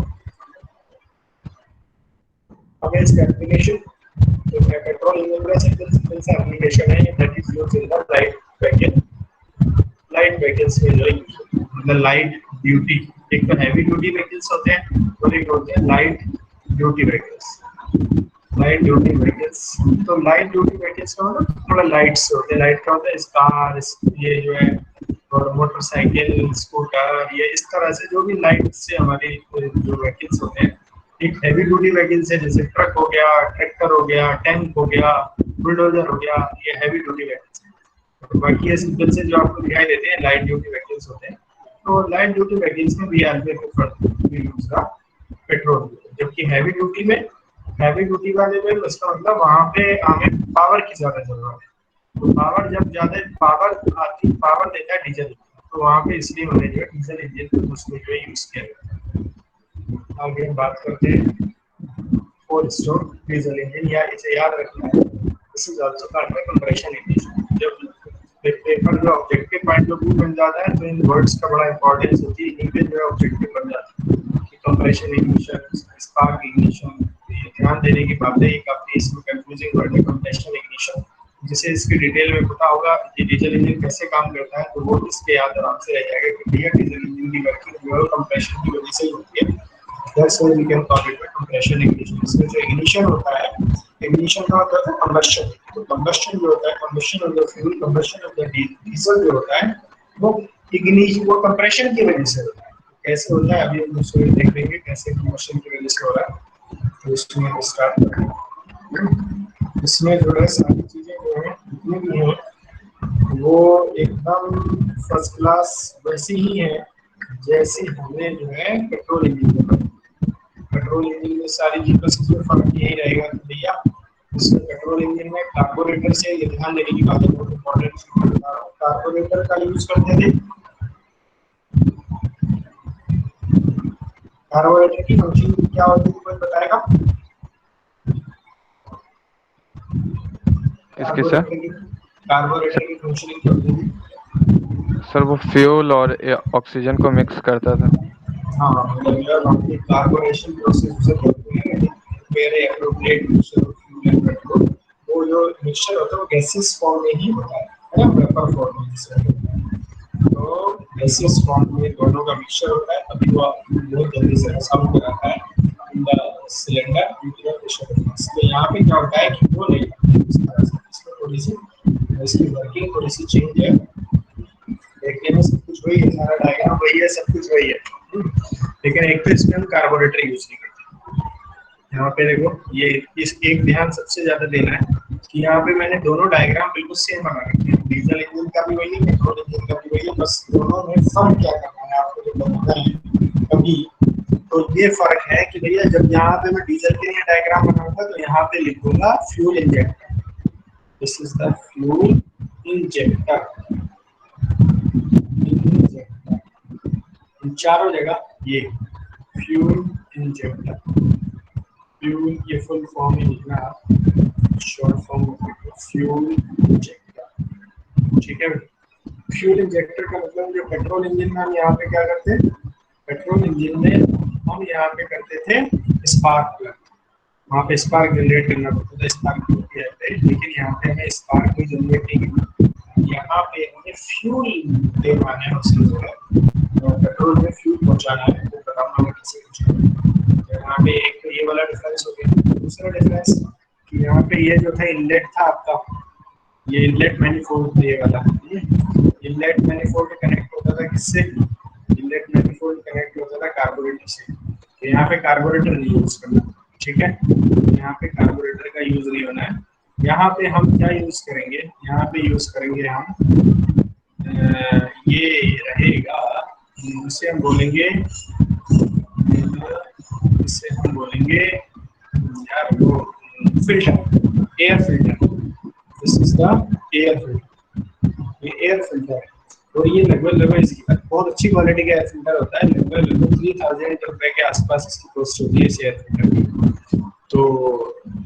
अब इसका एप्लीकेशन, तो पेट्रोल इंजन का सिंपल सा एप्लीकेशन है, that is used in the light vehicles में जो मतलब लाइट ड्यूटी, एक तो हैवी ड्यूटी व्हीकल्स होते हैं और एक होते हैं light duty vehicles. Light duty vehicles, तो लाइट ड्यूटी व्हीकल्स का मतलब थोड़ा लाइट से होते हैं। लाइट का होता है कार, ये जो है, और मोटरसाइकिल, स्कूटर, ये इस तरह से जो भी लाइट से हमारे जो व्हीकल्स होते हैं। एक हैवी ड्यूटी व्हीकल्स है, जैसे ट्रक हो गया, ट्रैक्टर हो गया, टैंक हो गया, बुलडोजर हो गया, ये हैवी ड्यूटी व्हीकल्स है। तो बाकी ये सिंपल से जो आपको दिखाई देते हैं लाइट ड्यूटी व्हीकल्स होते हैं। तो लाइट ड्यूटी व्हीकल्स में वीआरवी यूज का पेट्रोल, जबकि हैवी ड्यूटी में, हैवी ड्यूटी वाले में उसका मतलब वहाँ पे हमें पावर की ज्यादा जरूरत है। तो पावर जब ज्यादा पावर आती, पावर देता है डीजल, तो वहाँ पे इसलिए मैंने जो है डीजल इंजन को उसको जो है यूज किया जाता है। आगे हम बात करते हैं 4 स्ट्रोक डीजल इंजन, या इसे याद रखना है, this is also called by compression engine. जब पेपर जो ऑब्जेक्टिव पॉइंट ऑफ व्यू बन जाता है, तो इन वर्ड्स का बड़ा इंपॉर्टेंस होती है, इनके जो है ऑब्जेक्टिव बन जाता है कि कंप्रेशन इग्निशन, स्पार्क इग्निशन। ये ध्यान देने की बात है, ये काफी इसमें कंफ्यूजिंग वर्ड है कंप्रेशन इग्निशन, जिसे इसकी डिटेल में पता होगा कि डीजल इंजन कैसे काम करता है, तो वो इसके याद आराम से रह जाएगा कि भैया डीजल इंजन की वर्किंग जो है कंप्रेशन की वजह से होती है। That's why we can call it compression ignition. इसमें जो इग्निशन होता है, इग्निशन का मतलब है कंबस्शन। तो कंबस्शन जो होता है, combustion of the fuel, combustion of the diesel जो होता है, वो इग्निशन, वो कंप्रेशन की वजह से होता है। कैसे होता है अभी हम उसको देख लेंगे कैसे कंबस्शन की वजह से हो रहा है। तो इसमें स्टार्ट करते हैं। इसमें जो है सारी चीजें जो है जितनी भी हैं वो एकदम फर्स्ट क्लास वैसी ही है जैसे हमने जो है पेट्रोल इंजन में, पेट्रोल इंजन में सारी चीजों से फर्क यही रहेगा कि भैया इसमें पेट्रोल इंजन में कार्बोरेटर से, ये ध्यान देने की बात है, बहुत इंपॉर्टेंट, कार्बोरेटर का यूज करते थे। कार्बोरेटर की फंक्शन क्या होती है, कोई बताएगा? किसके सर? कार्बोरेटर की फंक्शनिंग क्या होती है? सर वो फ्यूल और ऑक्सीजन को मिक्स करता था। हाँ, मतलब यार अपनी कार्बोरेशन प्रोसेस से बोलते हैं, very appropriate mixture of fuel and petrol. वो जो मिक्सचर होता है वो गैसेस फॉर्म में ही होता है ना, वेपर फॉर्म में जिसे, तो गैसेस फॉर्म में दोनों का मिक्सचर होता है, तभी वो बहुत जल्दी से साउंड कराता है in the cylinder due to the pressure difference. तो यहाँ पे क्या होता है कि वो नहीं, इस तरह से इसमें थोड़ी सी इसकी वर्किंग थोड़ी सी चेंज है। देखने में सब कुछ वही है, सारा डायग्राम वही है, सब कुछ वही है, लेकिन एक तो इसमें हम कार्बोरेटर यूज नहीं करते। यहाँ पे देखो, ये इस एक ध्यान सबसे ज्यादा देना है कि यहाँ पे मैंने दोनों डायग्राम बिल्कुल सेम बना रखे हैं, डीजल इंजन का भी वही है, पेट्रोल इंजन का भी वही है, बस दोनों में फर्क क्या करना है आपको जो बताना है कभी। तो ये फर्क है कि भैया जब यहाँ पे मैं डीजल के लिए डायग्राम बनाऊंगा तो यहाँ पे लिखूंगा fuel injector, this is the fuel injector, चारों जगह ये फ्यूल इंजेक्टर, फ्यूल ये फुल फॉर्म में लिखना, शॉर्ट फॉर्म फ्यूल इंजेक्टर, ठीक है। फ्यूल इंजेक्टर का मतलब जो पेट्रोल इंजन में हम यहाँ पे क्या करते हैं, पेट्रोल इंजन में हम यहाँ पे करते थे स्पार्क प्लग, वहाँ पे स्पार्क जनरेट करना पड़ता था, स्पार्क प्लग, लेकिन यहाँ पे हमें स्पार्क भी जनरेट नहीं करना, यहाँ पे हमें फ्यूल देना है, उसको जो है पेट्रोल में फ्यूल पहुँचाना है, वो बताऊंगा कैसे पहुँचाना। यहाँ पे एक तो ये वाला डिफरेंस हो गया। दूसरा डिफरेंस कि यहाँ पे ये जो था इनलेट था आपका, ये इनलेट मैनिफोल्ड ये वाला, इनलेट मैनिफोल्ड कनेक्ट होता था किससे, इनलेट मैनिफोल्ड कनेक्ट होता था कार्बोरेटर से। तो यहाँ पे कार्बोरेटर नहीं यूज करना, ठीक है, यहाँ पे कार्बोरेटर का यूज नहीं होना है, यहाँ पे हम क्या यूज करेंगे, यहाँ पे यूज करेंगे हम ये रहेगा, इसे हम बोलेंगे, इसे हम बोलेंगे यार वो filter, air filter. This is the air filter, ये एयर फिल्टर है। और ये लगभग इसकी बहुत अच्छी क्वालिटी का एयर फिल्टर होता है, लगभग 3000 रुपए के आसपास इसकी कॉस्ट होती है इस एयर फिल्टर की। तो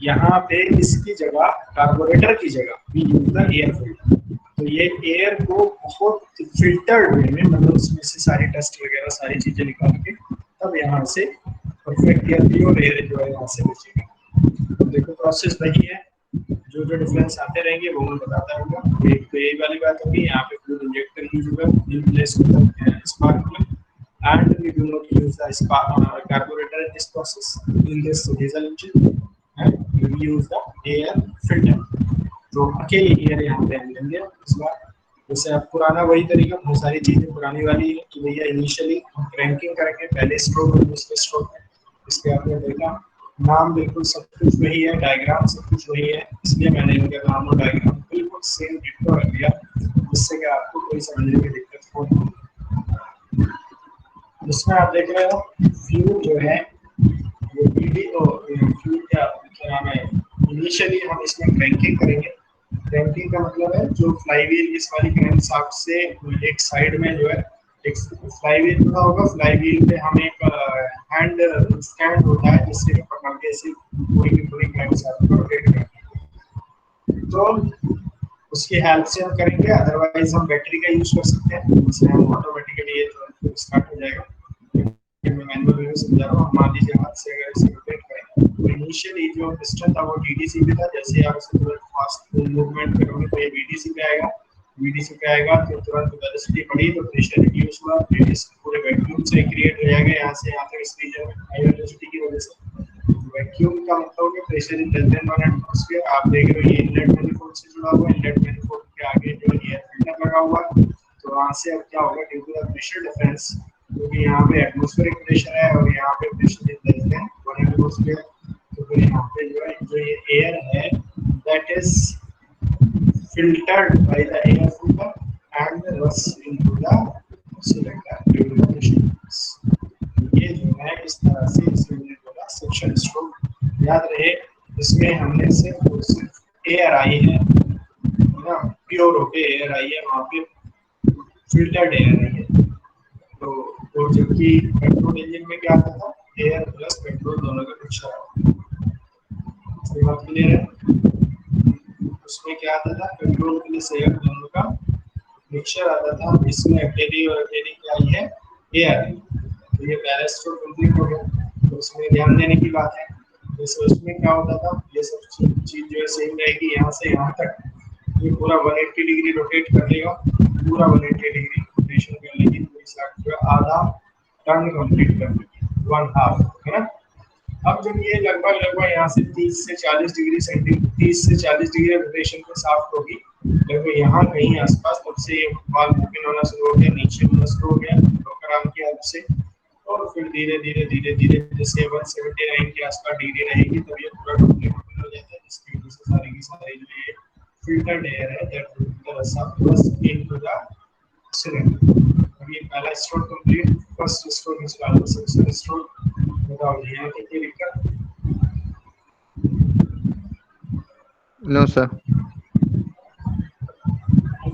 यहाँ पे इसकी जगह, कार्बोरेटर की जगह we use the air filter. तो ये एयर को बहुत फिल्टर्ड वे में, मतलब उसमें से सारी डस्ट वगैरह सारी चीजें निकाल के तब यहाँ से परफेक्ट या प्योर एयर जो है यहाँ से बचेगा। तो देखो प्रोसेस वही है, जो जो डिफरेंस आते रहेंगे वो मैं बताता रहूंगा। एक तो यही वाली बात होगी, यहाँ पे फ्लूइड इंजेक्टर यूज होगा, nucleus spark plug, and we do not use the carburetor in this process, in this diesel engine, and we use the air filter। तो अकेले एयर यहाँ पे हम लेंगे इस बार। जैसे अब पुराना वही तरीका, बहुत सारी चीजें पुरानी वाली है कि भैया इनिशियली हम क्रैंकिंग करेंगे, पहले स्ट्रोक और दूसरे स्ट्रोक में। इसके आपने देखा नाम बिल्कुल सब कुछ वही है, डायग्राम सब कुछ वही है, इसलिए मैंने इनका नाम और डायग्राम बिल्कुल सेम डिट्टो रख दिया, जिससे कि आपको कोई समझने में दिक्कत हो नहीं। इसमें आप देख रहे हो फ्यूल जो है वो बीडी, फ्यूल क्या नाम है, इनिशियली हम इसमें क्रैंकिंग करेंगे। क्रैंकिंग का मतलब है जो फ्लाईव्हील इस वाली क्रैंक शाफ्ट से एक साइड में जो है एक फ्लाईव्हील पता होगा, फ्लाईव्हील पे हम एक हैंड स्टैंड होता है जिससे पकड़ के ऐसे पूरी की पूरी क्रैंक शाफ्ट को रोटेट करते हैं। तो उसकी हेल्प से हम करेंगे, अदरवाइज हम बैटरी का यूज कर सकते हैं, जिससे हम ऑटोमेटिकली ये स्टार्ट हो जाएगा। मैं मैनुअल वे में समझा रहा हूँ। मान लीजिए हाथ से अगर इसे रोटेट करें तो इनिशियली जो पिस्टन था वो डीडीसी पे था, जैसे आप इसे तुरंत फास्ट मूवमेंट करोगे तो ये बीडीसी पे आएगा, बीडीसी पे आएगा तो तुरंत वेलोसिटी बढ़ी तो प्रेशर रिड्यूस हुआ, प्रेशर पूरे वैक्यूम से क्रिएट हो जाएगा यहाँ से यहाँ तक इस रीजन में हाई वेलोसिटी की वजह से। वैक्यूम का मतलब है pressure is less than 1 atmosphere. आप देख रहे हो ये इनलेट मैनिफोल्ड से जुड़ा हुआ है, इनलेट मैनिफोल्ड के आगे जो एयर फिल्टर लगा हुआ है। तो वहां से अब क्या होगा, due to the pressure difference, क्योंकि यहाँ पे एटमॉस्फेरिक प्रेशर है और यहाँ पे pressure is less than 1 atmosphere, तो फिर यहाँ पे जो है जो ये एयर है that is filtered by the air filter and rush into the cylinder during the pressure। ये जो है इस तरह से सिलेंडर का सक्शन स्ट्रोक। याद रहे इसमें हमने सिर्फ एयर आई है ना, प्योर होके एयर आई है, वहाँ पे फिल्टर्ड एयर आई है। तो जबकि पेट्रोल इंजन में क्या आता था, एयर प्लस पेट्रोल दोनों का मिक्सचर आता था। ये बात क्लियर है? उसमें क्या आता था, पेट्रोल प्लस एयर दोनों का मिक्सचर आता था, इसमें अकेली और अकेली क्या आई है, एयर। तो ये पहला स्ट्रोक कंप्लीट हो गया। तो उसमें ध्यान देने की बात है, जैसे उसमें क्या होता था, ये सब चीज जो है सेम रहेगी, यहाँ से यहाँ तक ये पूरा 180 डिग्री रोटेट कर लेगा, पूरा 180 डिग्री रोटेशन कर लेगी, तो इस जो आधा टर्न कंप्लीट कर लेगी, 1/2, है ना। अब जब ये लगभग यहाँ से 30 से 40 डिग्री सेंटीग्रेड, 30 से 40 डिग्री रोटेशन पे साफ होगी, लगभग यहाँ कहीं आसपास, तब से बाल ओपन होना शुरू हो गया, नीचे होना शुरू हो गया ब्रोकर आर्म की हेल्प से। और फिर धीरे धीरे जैसे 179 के आसपास डिग्री रहेगी तब ये पूरा कंप्लीट हो जाता है, जिसकी वजह से सारी की सारी जो ये फिल्टर्ड एयर है दैट विल बस इनटू द सिलेंडर। अब ये पहला stroke complete, first stroke is called second stroke. बताओ यहाँ की क्या दिक्कत? No sir.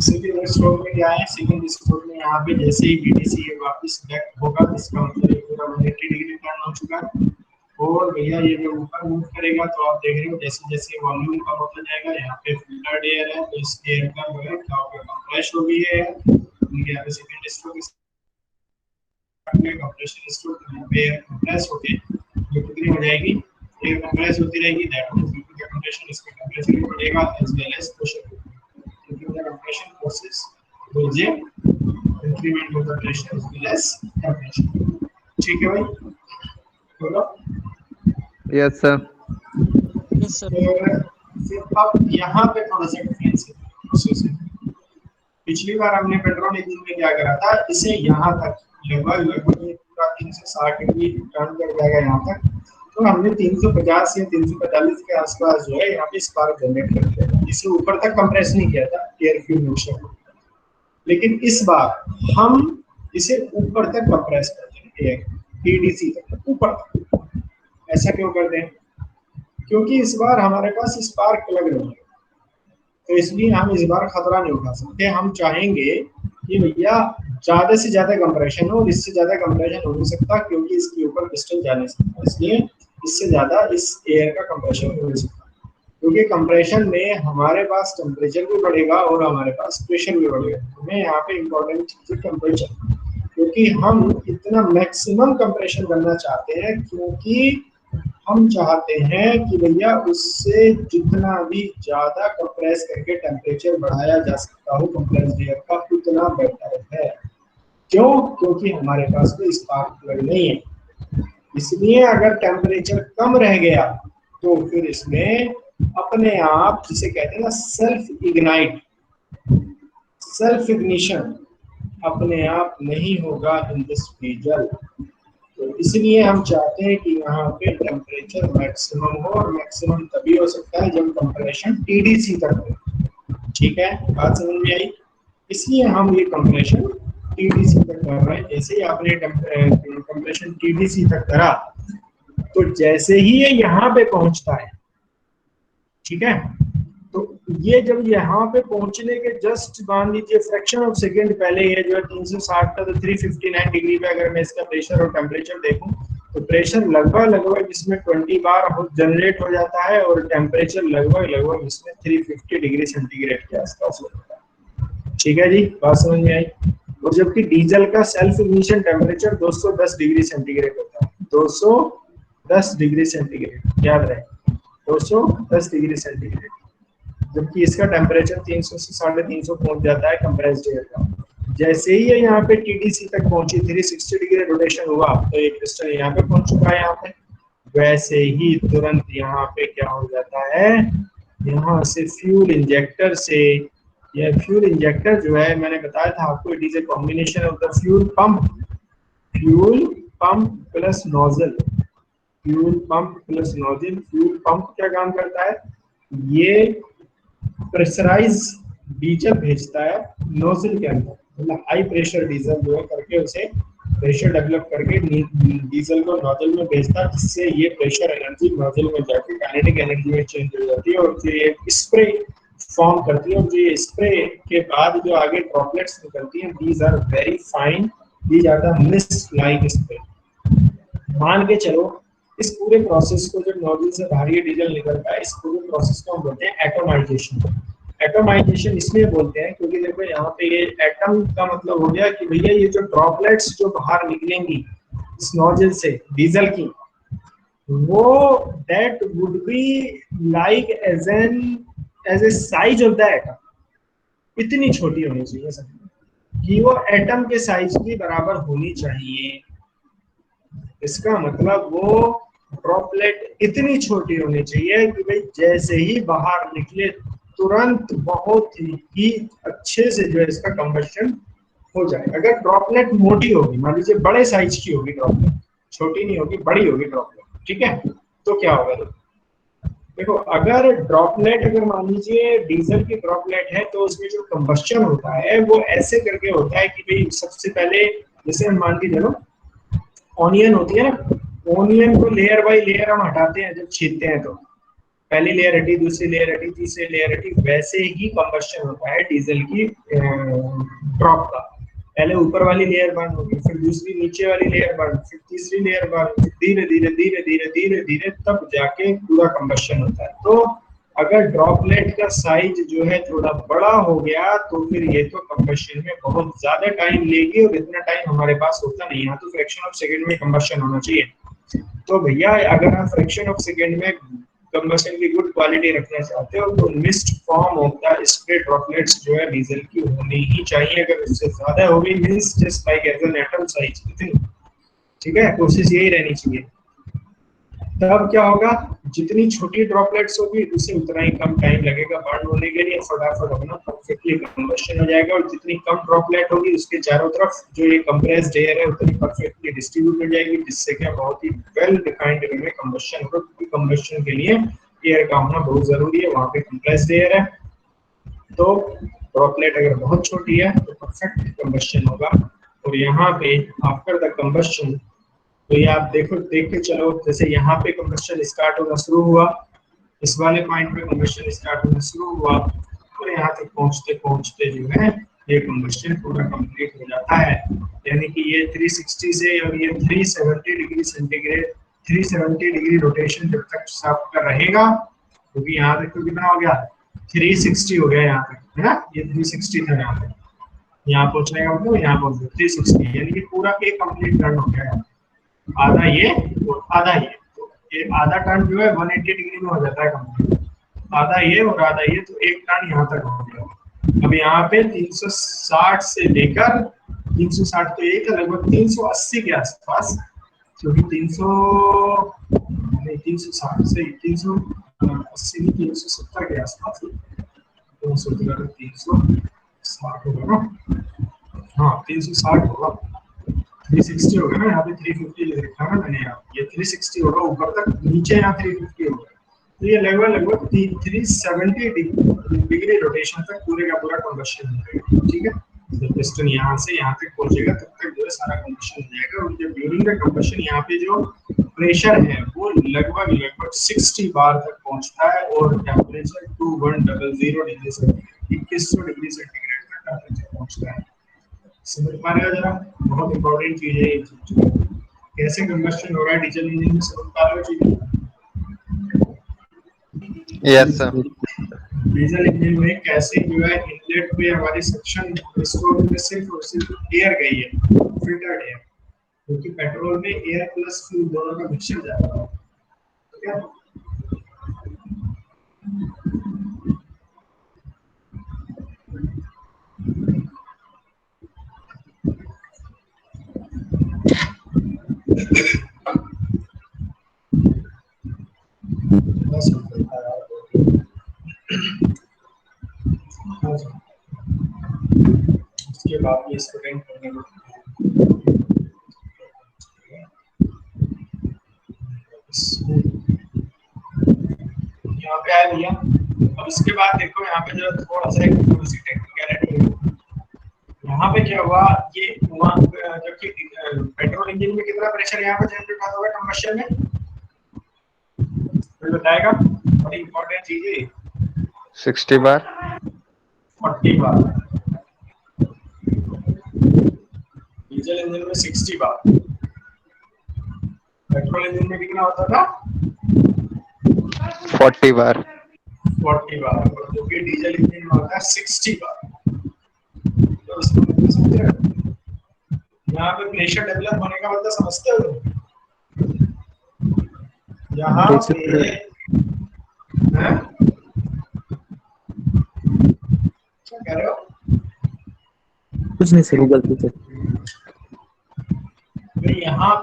सेकंड स्ट्रोक में क्या है, सेकंड स्ट्रोक में यहाँ पे जैसे ही बीडीसी वापस बैक होगा, इसका मतलब ये पूरा 180 डिग्री टर्न हो चुका है। और भैया ये जो ऊपर मूव करेगा तो आप देख रहे हो जैसे जैसे वॉल्यूम कम होता जाएगा, यहाँ पे फिल्टर्ड एयर है तो इस एयर का जो है क्या होगा, कंप्रेस हो गई है। यहाँ पे सेकंड स्ट्रोक कंप्रेशन स्ट्रोक, यहाँ पे एयर कंप्रेस होके ये कितनी हो जाएगी, एयर कंप्रेस होती रहेगी, that means due to the compression इसका टेम्परेचर भी बढ़ेगा as well as pressure. Due to the compression process there is a increment of the pressure as well as temperature। ठीक है भाई, बोलो। Yes sir. Yes sir. फिर अब यहाँ पे थोड़ा सा डिफरेंस है प्रोसेस है। पिछली बार हमने पेट्रोल इंजन में क्या करा था, इसे यहाँ तक लगभग पूरा 360 डिग्री टर्न कर जाएगा यहाँ तक, तो हमने 350 या 345 के आसपास जो है यहाँ पे स्पार्क जनरेट कर दिया, इसे ऊपर तक कंप्रेस नहीं किया था एयर फ्यूल मिक्सचर को, लेकिन इस बार हम इसे ऊपर तक कंप्रेस कर देंगे, TDC तक, ऊपर तक। ऐसा क्यों कर दें? क्योंकि इस बार हमारे पास स्पार्क लग रही है, तो इसलिए हम इस बार खतरा नहीं उठा सकते। हम चाहेंगे कि भैया ज्यादा से ज्यादा कंप्रेशन हो, इससे ज्यादा कंप्रेशन हो नहीं सकता क्योंकि इसके ऊपर पिस्टन जा नहीं सकता, इसलिए इससे ज्यादा इस एयर का कंप्रेशन हो नहीं सकता, क्योंकि कंप्रेशन में हमारे पास टेम्परेचर भी बढ़ेगा और हमारे पास प्रेशर भी बढ़ेगा। हमें यहाँ पे इम्पोर्टेंट चीज है टेम्परेचर, क्योंकि हम इतना मैक्सिमम कंप्रेशन करना चाहते हैं, क्योंकि हम चाहते हैं कि भैया उससे जितना भी ज्यादा कंप्रेस करके टेम्परेचर बढ़ाया जा सकता हो कंप्रेस्ड एयर का, उतना बेटर है। क्यों? क्योंकि हमारे पास कोई स्पार्क प्लग नहीं है। इसलिए अगर टेम्परेचर कम रह गया तो फिर इसमें अपने आप, जिसे कहते हैं ना सेल्फ इग्निशन अपने आप नहीं होगा इन दिस डीजल। तो इसलिए हम चाहते हैं कि यहाँ पे टेम्परेचर मैक्सिमम हो, और मैक्सिमम तभी हो सकता है जब कंप्रेशन TDC तक हो। ठीक है, बात समझ में आई? इसलिए हम ये कंप्रेशन TDC तक कर रहे हैं। जैसे ही आपने कंप्रेशन TDC तक करा, तो जैसे ही ये यहाँ पे पहुंचता है, ठीक है, तो ये जब यहाँ पे पहुंचने के जस्ट मान लीजिए फ्रैक्शन ऑफ सेकंड पहले, ये जो है 360 था, तो 359 डिग्री पे अगर मैं इसका प्रेशर और टेम्परेचर देखूं, तो प्रेशर लगभग इसमें 20 बार जनरेट हो जाता है, और टेम्परेचर लगभग इसमें 350 डिग्री सेंटीग्रेड के आसपास हो जाता है। ठीक है जी, बात समझ में आई? और जबकि डीजल का self ignition temperature 210 degree centigrade होता है, 210 डिग्री सेंटीग्रेड, याद रहे, 210 डिग्री सेंटीग्रेड, जबकि इसका टेम्परेचर 300 से 350 पहुंच जाता है कंप्रेस्ड एयर का। जैसे ही ये यहाँ पे TDC तक पहुंची, 360 डिग्री रोटेशन हुआ, तो एक पिस्टन यहाँ पे पहुंच चुका है यहाँ पे, वैसे ही तुरंत यहाँ पे क्या हो जाता है, यहाँ से फ्यूल इंजेक्टर से, यह फ्यूल इंजेक्टर जो है मैंने बताया था आपको, it is a combination of the fuel pump plus nozzle. Fuel pump plus nozzle. Fuel pump क्या काम करता है? ये प्रेशराइज डीजल भेजता है नोजल के अंदर, मतलब हाई प्रेशर डीजल जो है करके उसे प्रेशर डेवलप करके डीजल को नोजल में भेजता है, जिससे ये प्रेशर एनर्जी नोजल में जाके काइनेटिक एनर्जी में चेंज हो जाती है, और फिर ये स्प्रे फॉर्म करती है, और जो ये स्प्रे के बाद जो आगे ड्रॉपलेट्स निकलती हैं, these are very fine, these are the mist like spray. मान के चलो इस पूरे प्रोसेस को, जब नोजल से बाहर ये डीजल निकलता है, इस पूरे प्रोसेस को हम बोलते हैं एटोमाइजेशन। एटोमाइजेशन इसलिए बोलते हैं क्योंकि देखो यहाँ पे ये एटम का मतलब हो गया कि भैया ये जो ड्रॉपलेट्स जो बाहर निकलेंगी इस नोजल से डीजल की, वो that would be like as a size of the atom, इतनी छोटी होनी चाहिए सब कि वो एटम के साइज की बराबर होनी चाहिए। इसका मतलब वो ड्रॉपलेट इतनी छोटी होनी चाहिए कि भाई जैसे ही बाहर निकले तुरंत बहुत ही अच्छे से जो है इसका कंबशन हो जाए। अगर ड्रॉपलेट मोटी होगी, मान लीजिए बड़े साइज की होगी ड्रॉपलेट, छोटी नहीं होगी, बड़ी होगी ड्रॉपलेट, ठीक है, तो क्या होगा? देखो अगर ड्रॉपलेट, अगर मान लीजिए डीजल की ड्रॉपलेट है, तो उसमें जो कंबशन होता है वो ऐसे करके होता है कि भाई सबसे पहले, जैसे हम मान के चलो ऑनियन होती है ना, ऑनियन को लेयर बाय लेयर हम हटाते हैं जब छीलते हैं, तो पहली लेयर हटी, दूसरी लेयर हटी, तीसरी लेयर हटी, वैसे ही कंबशन होता है डीजल की ड्रॉप का। पहले ऊपर वाली लेयर बर्न होगी, फिर दूसरी नीचे वाली लेयर बर्न, फिर तीसरी लेयर बर्न, फिर धीरे धीरे धीरे धीरे धीरे धीरे तब जाके पूरा कंबशन होता है। तो अगर ड्रॉपलेट का साइज जो है थोड़ा बड़ा हो गया, तो फिर ये तो कंबशन में बहुत ज्यादा टाइम लेगी, और इतना टाइम हमारे पास होता नहीं है, तो फ्रैक्शन ऑफ सेकंड में कंबशन होना चाहिए। तो भैया अगर आप फ्रैक्शन ऑफ सेकंड में कंबशन की गुड क्वालिटी रखना चाहते हो, तो mist form of the spray droplets जो है डीजल की होनी ही चाहिए। अगर उससे ज्यादा होगी, means just like as an atom size, इतनी, ठीक है, कोशिश यही रहनी चाहिए। तब क्या होगा, जितनी छोटी ड्रॉपलेट्स होगी उसे उतना ही कम टाइम लगेगा बर्न होने के लिए, फटाफट अपना परफेक्टली कंबशन हो जाएगा। और जितनी कम ड्रॉपलेट होगी उसके चारों तरफ जो ये कंप्रेस्ड एयर है उतनी परफेक्टली डिस्ट्रीब्यूट हो जाएगी, जिससे क्या बहुत ही वेल डिफाइंड वे में कंबशन होगा। क्योंकि कंबशन के लिए एयर का होना बहुत जरूरी है, वहां पे कंप्रेस्ड एयर है, तो ड्रॉपलेट अगर बहुत छोटी है तो परफेक्ट कंबशन होगा। और यहाँ पे आफ्टर द कंबशन, तो ये आप देखो, देख के चलो, जैसे यहाँ पे कंबशन स्टार्ट होना शुरू हुआ, इस वाले पॉइंट पे कंबशन स्टार्ट होना शुरू हुआ, और यहाँ तक पहुंचते पहुंचते जो है ये कंबशन पूरा कंप्लीट हो जाता है। यानी कि ये 360 से और ये 370 डिग्री सेंटीग्रेड, 370 डिग्री रोटेशन जब तक आपका रहेगा, क्योंकि तो यहाँ तक तो कितना हो गया, 360 हो गया यहाँ तक, है ना, ये 360 था यहाँ तक, यहाँ पहुंचने का मतलब यहाँ पहुंच गया 360, यानी कि पूरा एक कंप्लीट टर्न हो गया, आधा ये और आधा ये। तो ये आधा टर्न जो है 180 डिग्री में हो जाता है कंप्लीट, आधा ये और आधा ये, तो एक टर्न यहाँ तक हो गया। अब यहाँ पे 360 से लेकर 360 तो एक लगभग 380 के आसपास, क्योंकि 360 से 380 370 के आसपास, 360 होगा ना, हाँ 360 होगा, 360 होगा ना, यहाँ पे 350 लिखा है ना मैंने, यहाँ ये 360 होगा ऊपर तक, नीचे यहाँ 350 होगा, तो ये लगभग 370 डिग्री रोटेशन तक पूरे का पूरा कंबशन हो जाएगा। ठीक है, तो पिस्टन यहाँ से यहाँ तक पहुंचेगा, तब तक जो है सारा कंबशन हो जाएगा। और जब ड्यूरिंग द कंबशन यहाँ पे जो प्रेशर है वो लगभग 60 बार तक पहुंचता है, और temperature 2100 degree centigrade, 2100 degree centigrade तक टेम्परेचर पहुंचता है। समझ पा रहे हो जरा, बहुत इंपॉर्टेंट चीज है ये चीज, कैसे कंबशन हो रहा है डीजल इंजन में, समझ पा रहे हो चीज? Yes sir. डीजल इंजन में कैसे जो है इनलेट पे हमारी सक्शन स्ट्रोक में सिर्फ एयर गई है, फिल्टर्ड एयर, क्योंकि पेट्रोल में एयर प्लस फ्यूल दोनों का मिक्सचर जाता है। ठीक है, उसके बाद ये स्टूडेंट करने को यहाँ पे आया भैया। अब इसके बाद देखो यहाँ पे जरा थोड़ा सा एक सी टेक्निकलिटी है। यहाँ पे क्या हुआ, ये जबकि पेट्रोल इंजन में कितना प्रेशर यहाँ पे जनरेट होगा कंबशन में, तो बताएगा, बड़ी इंपॉर्टेंट चीज है। 60 बार, 40 बार, डीजल इंजन में 60 बार, पेट्रोल इंजन में कितना होता था, 40 बार। 40 बार, और जो कि डीजल इंजन में होता है 60 बार। तो इसको समझ रहे हो, यहाँ पे प्रेशर डेवलप होने का मतलब समझते हो, यहाँ पे क्या कह रहे हो, कुछ नहीं सही, गलती से। तो यहाँ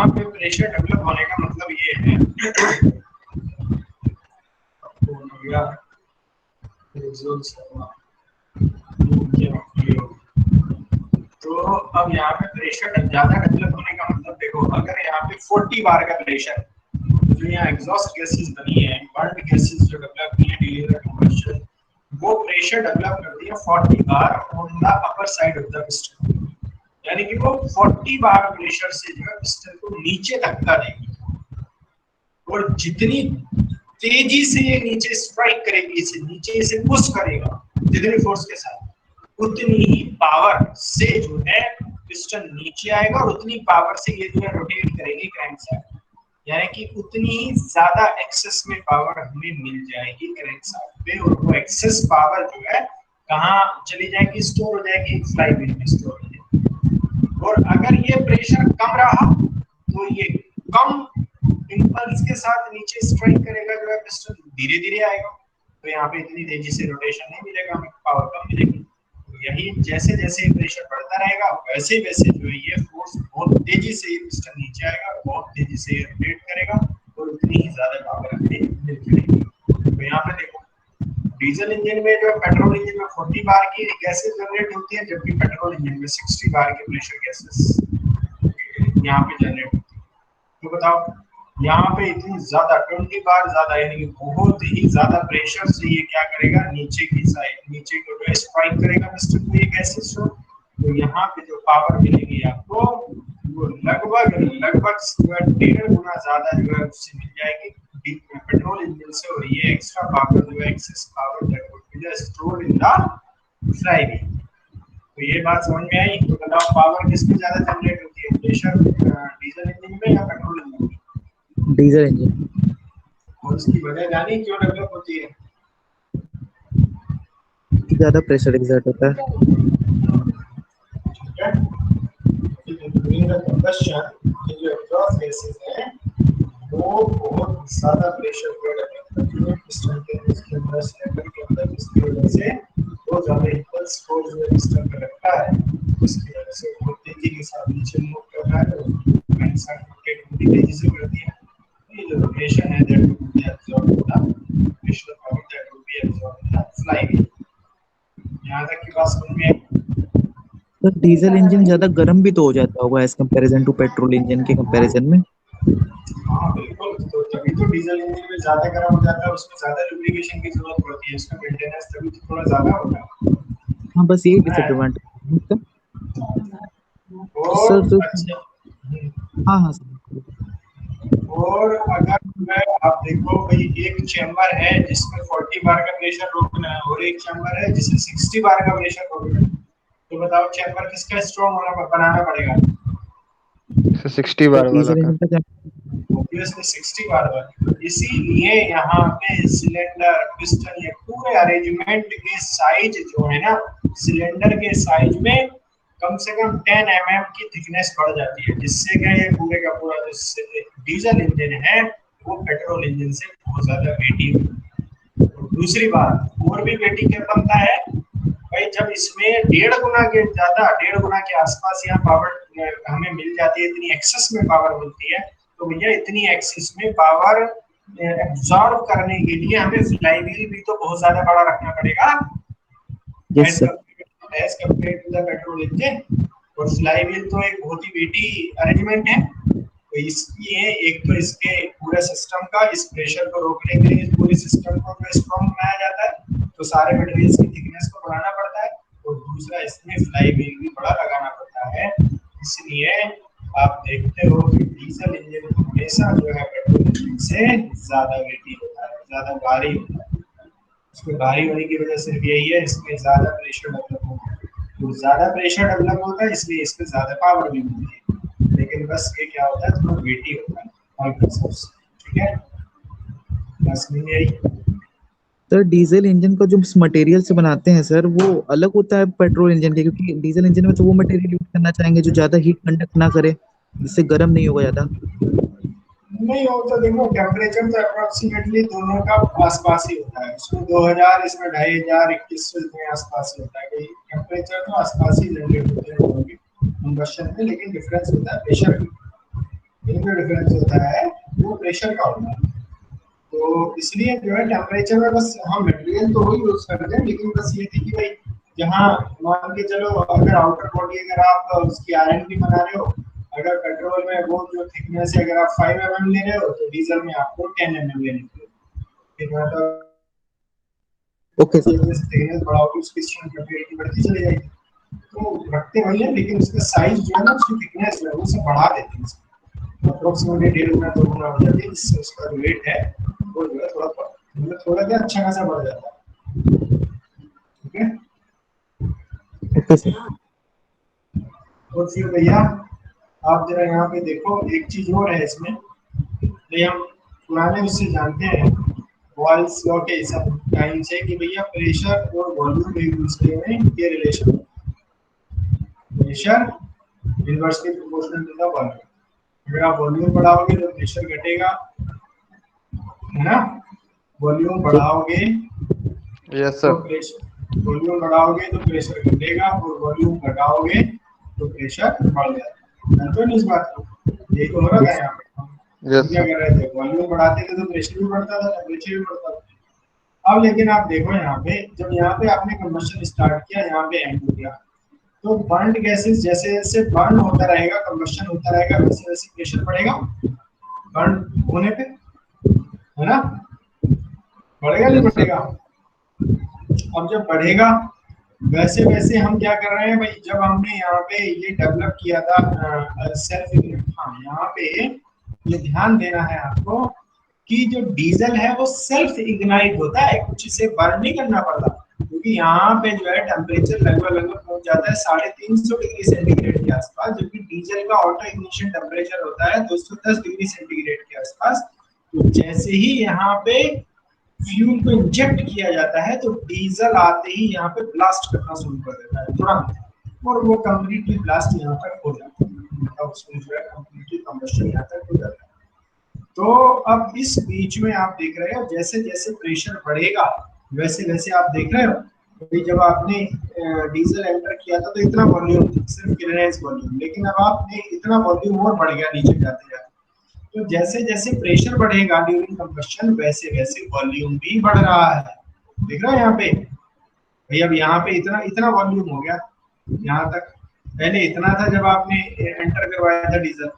पे प्रेशर डेवलप होने का मतलब ये है, तो अब यहाँ पे प्रेशर ज्यादा डेवलप होने का मतलब देखो, अगर यहाँ पे 40 बार का प्रेशर, जो यहाँ एग्जॉस्ट गैसेस बनी है, बर्न गैसेस जो डेवलप की है ड्यूरिंग द कंबशन, वो प्रेशर डेवलप करती है 40 bar on the upper side of the piston, यानी कि वो 40 बार प्रेशर से जो है पिस्टन को नीचे धक्का देगी, और जितनी तेजी से ये नीचे स्ट्राइक करेगी, इसे नीचे से पुश करेगा जितनी फोर्स के साथ, उतनी ही पावर से जो है पिस्टन नीचे आएगा, और उतनी पावर से ये जो है रोटेट करेगी क्रैंकशाफ्ट, यानी कि उतनी ही ज्यादा एक्सेस में पावर हमें मिल जाएगी क्रैंकशाफ्ट पे, और वो एक्सेस पावर जो है कहाँ चली जाएगी, स्टोर हो जाएगी फ्लाईव्हील में स्टोर हो जाएगी। और अगर ये प्रेशर कम रहा तो ये कम इंपल्स के साथ नीचे स्ट्राइक करेगा, जो है पिस्टन धीरे धीरे आएगा, तो यहाँ पे इतनी तेजी से रोटेशन नहीं मिलेगा, हमें पावर कम मिलेगी। यही जैसे जैसे प्रेशर बढ़ता रहेगा वैसे वैसे जो है ये फोर्स बहुत तेजी से ये पिस्टन नीचे आएगा, बहुत तेजी से रोटेट करेगा और उतनी ही ज्यादा पावर हमें मिलेगी। तो यहाँ पे देखो डीजल इंजन में जो पेट्रोल इंजन में 40 बार की गैसेस जनरेट होती है, जबकि पेट्रोल इंजन में 60 बार की प्रेशर गैसेस यहाँ पे जनरेट होती है। तो बताओ यहाँ पे इतनी ज्यादा 20 बार ज्यादा यानी कि बहुत ही ज्यादा प्रेशर से ये क्या करेगा, नीचे की साइड नीचे को जो स्पाइक करेगा पिस्टन को ये गैसेस को। तो यहाँ पे जो पावर मिलेगी आपको वो लगभग लगभग 1.5 गुना ज्यादा जो है उससे मिल जाएगी पेट्रोल इंजन से। और ये एक्स्ट्रा पावर जो है excess power that would be stored in the flywheel. तो ये बात समझ में आई। तो बताओ पावर किसमें ज्यादा जनरेट होती है, प्रेशर डीजल इंजन में या पेट्रोल इंजन में? Diesel engine. और इसकी वजह जानी क्यों डेवलप होती है? ज्यादा प्रेशर एग्जर्ट होता है। ठीक है, during the combustion ये जो एग्जॉस्ट गैसेस हैं वो बहुत ज्यादा प्रेशर को डेवलप करती है पिस्टन के अंदर सिलेंडर के अंदर, जिसकी वजह से बहुत ज्यादा इंपल्स फोर्स जो पिस्टन पे लगता है, जिसकी वजह से वो तेजी के साथ नीचे मूव कर रहा है और इंसान रोटेट होने तेजी से करती है। ये जो रोटेशन है that will B absorbed in the pressure power that will B absorbed in the flywheel. यहां तक की बात समझ में आई? तो डीजल इंजन ज्यादा गर्म भी तो हो जाता होगा as comparison to petrol engine के कंपैरिजन में। हाँ बिल्कुल, तो तभी तो डीजल इंजन में ज्यादा गर्म हो जाता है, उसमें ज्यादा लुब्रिकेशन की जरूरत पड़ती है, उसका मेंटेनेंस तभी तो थोड़ा ज्यादा होता है। हाँ बस यही डिसएडवांटेज है। और सर तो अच्छा हाँ हाँ सर। और अगर मैं आप देखो भाई एक चैम्बर है जिसमें 40 बार का प्रेशर रोकना है और एक चैम्बर है जिसमें 60 बार का प्रेशर रोकना है, तो बताओ चैम्बर किसका स्ट्रॉन्ग होना बनाना पड़ेगा? 60 बार वाला डीजल का। इंजन का ऑब्वियसली 60 बार वाला। इसीलिए यहाँ पे सिलेंडर पिस्टन ये पूरे अरेंजमेंट के साइज जो है ना, सिलेंडर के साइज में कम से कम 10 mm की थिकनेस बढ़ जाती है, जिससे क्या ये पूरे का पूरा जो डीजल इंजन है वो पेट्रोल इंजन से बहुत ज्यादा वेटी होता है। और दूसरी बात और भी वेटी क्या बनता है भाई, जब इसमें 1.5 गुना के ज्यादा 1.5 गुना के आसपास यहाँ पावर हमें मिल जाती है, इतनी एक्सेस में पावर मिलती है, तो भैया इतनी एक्सेस में पावर एब्जॉर्ब करने के लिए हमें फ्लाईव्हील भी तो बहुत ज्यादा बड़ा रखना पड़ेगा yes sir. As compare to the petrol engine. और फ्लाईव्हील तो एक बहुत ही वेटी अरेंजमेंट है, तो इसलिए एक तो इसके पूरे सिस्टम का इस प्रेशर को रोकने के लिए इस पूरे सिस्टम को स्ट्रॉन्ग बनाया जाता है, तो सारे मटेरियल्स की थिकनेस को बढ़ाना पड़ता है। और दूसरा इसमें फ्लाईव्हील भी बड़ा लगाना पड़ता है। इसलिए आप देखते हो कि डीजल इंजन हमेशा जो है पेट्रोल इंजन से ज्यादा वेटी होता है, ज्यादा भारी होता है। इसमें भारी होने की वजह सिर्फ यही है, इसमें ज्यादा प्रेशर डेवलप होता है, तो ज्यादा प्रेशर डेवलप होता है इसलिए इसमें ज्यादा पावर भी मिलती है, लेकिन बस ये क्या होता है थोड़ा वेटी होता है और कंसेप्ट। ठीक है, बस नहीं यही। सर डीजल इंजन का जो मटेरियल से बनाते हैं सर वो अलग होता है पेट्रोल इंजन के, क्योंकि डीजल इंजन में तो वो मटेरियल यूज करना चाहेंगे जो ज्यादा हीट कंडक्ट ना करे, जिससे गर्म नहीं होगा ज्यादा। नहीं हो तो देखो टेम्परेचर तो अप्रोक्सीमेटली दोनों का आसपास ही होता है, उसमें 2000 इसमें 2500 2100 के आसपास ही होता है, कि टेम्परेचर तो आसपास ही जनरेट होते हैं दोनों के कंबशन में, लेकिन डिफरेंस होता है प्रेशर में। इनमें डिफरेंस होता है वो प्रेशर का होता है। तो इसलिए जो है टेम्परेचर में बस हम मटेरियल तो वही यूज करते हैं, लेकिन बस ये थी कि भाई जहाँ मान के चलो अगर आउटर बॉडी अगर आप उसकी आयरन भी बना रहे हो, अगर पेट्रोल में वो जो थिकनेस है अगर आप 5 mm ले रहे हो तो डीजल में आपको 10 mm लेनी पड़ेगी। ठीक है, तो ओके सर। थिकनेस बढ़ाओगे उसकी स्ट्रेंथ बढ़ती चली जाएगी। तो रखते वही है, लेकिन उसका साइज जो है ना उसकी थिकनेस जो है उसे बढ़ा देते हैं, अप्रोक्सीमेटली 1.5 गुना 2 गुना हो जाती है, जिससे उसका जो वेट है वो जो है थोड़ा क्या अच्छा खासा बढ़ जाता है। ठीक है, ओके सर। तो फिर भैया आप जरा यहाँ पे देखो एक चीज और है इसमें, ये हम पुराने उससे जानते हैं वॉल्स लॉ के हिसाब टाइम से कि भैया प्रेशर और वॉल्यूम एक दूसरे में ये relation, pressure inversely proportional to the volume. अगर आप वॉल्यूम बढ़ाओगे तो प्रेशर घटेगा, है ना, वॉल्यूम बढ़ाओगे यस तो सर। प्रेशर वॉल्यूम बढ़ाओगे तो प्रेशर घटेगा और वॉल्यूम घटाओगे तो प्रेशर बढ़ जाएगा। जानते हो ना इस बात को? यही तो हो रहा था यहाँ पे। यस हम क्या सर। कर रहे थे, वॉल्यूम बढ़ाते थे तो प्रेशर भी बढ़ता था, टेम्परेचर भी बढ़ता था। अब लेकिन आप देखो यहाँ पे, जब यहाँ पे आपने कंबशन स्टार्ट किया, यहाँ पे एंड हो गया, तो बर्न्ड गैसेस जैसे जैसे बर्न होता रहेगा, कंबशन होता रहेगा, वैसे वैसे प्रेशर बढ़ेगा बर्न होने पे, है ना? बढ़ेगा नहीं यस सर। बढ़ेगा? अब जब बढ़ेगा वैसे वैसे हम क्या कर रहे हैं भाई, जब हमने यहाँ पे ये डेवलप किया था सेल्फ, हाँ यहाँ पे ये ध्यान देना है आपको कि जो डीजल है वो सेल्फ इग्नाइट होता है, कुछ इसे बर्न नहीं करना पड़ता, क्योंकि यहाँ पे जो है टेम्परेचर लगभग लगभग पहुंच जाता है 350 डिग्री सेंटीग्रेड के आसपास, जबकि डीजल का ऑटो इग्निशन टेम्परेचर होता है 210 डिग्री सेंटीग्रेड के आसपास। तो जैसे ही यहाँ पे फ्यूल को इंजेक्ट किया जाता है तो डीजल आते ही यहाँ पे ब्लास्ट करना शुरू कर देता है तुरंत, और वो कंप्लीटली ब्लास्ट यहाँ तक हो जाता है, मतलब उसमें जो है कंप्लीटली कंबशन यहाँ तक हो जाता है। तो अब इस बीच में आप देख रहे हो जैसे जैसे प्रेशर बढ़ेगा वैसे वैसे आप देख रहे हो कि जब आपने डीजल एंटर किया था तो इतना वॉल्यूम सिर्फ क्लियरेंस वॉल्यूम, लेकिन अब आपने इतना वॉल्यूम और बढ़ गया नीचे जाते जाते। तो जैसे जैसे प्रेशर बढ़ेगा ड्यूरिंग कंबशन वैसे वैसे वॉल्यूम भी बढ़ रहा है। देख रहे हो यहाँ पे भाई, अब यहाँ पे इतना इतना वॉल्यूम हो गया यहाँ तक, पहले इतना था जब आपने एंटर करवाया था डीजल।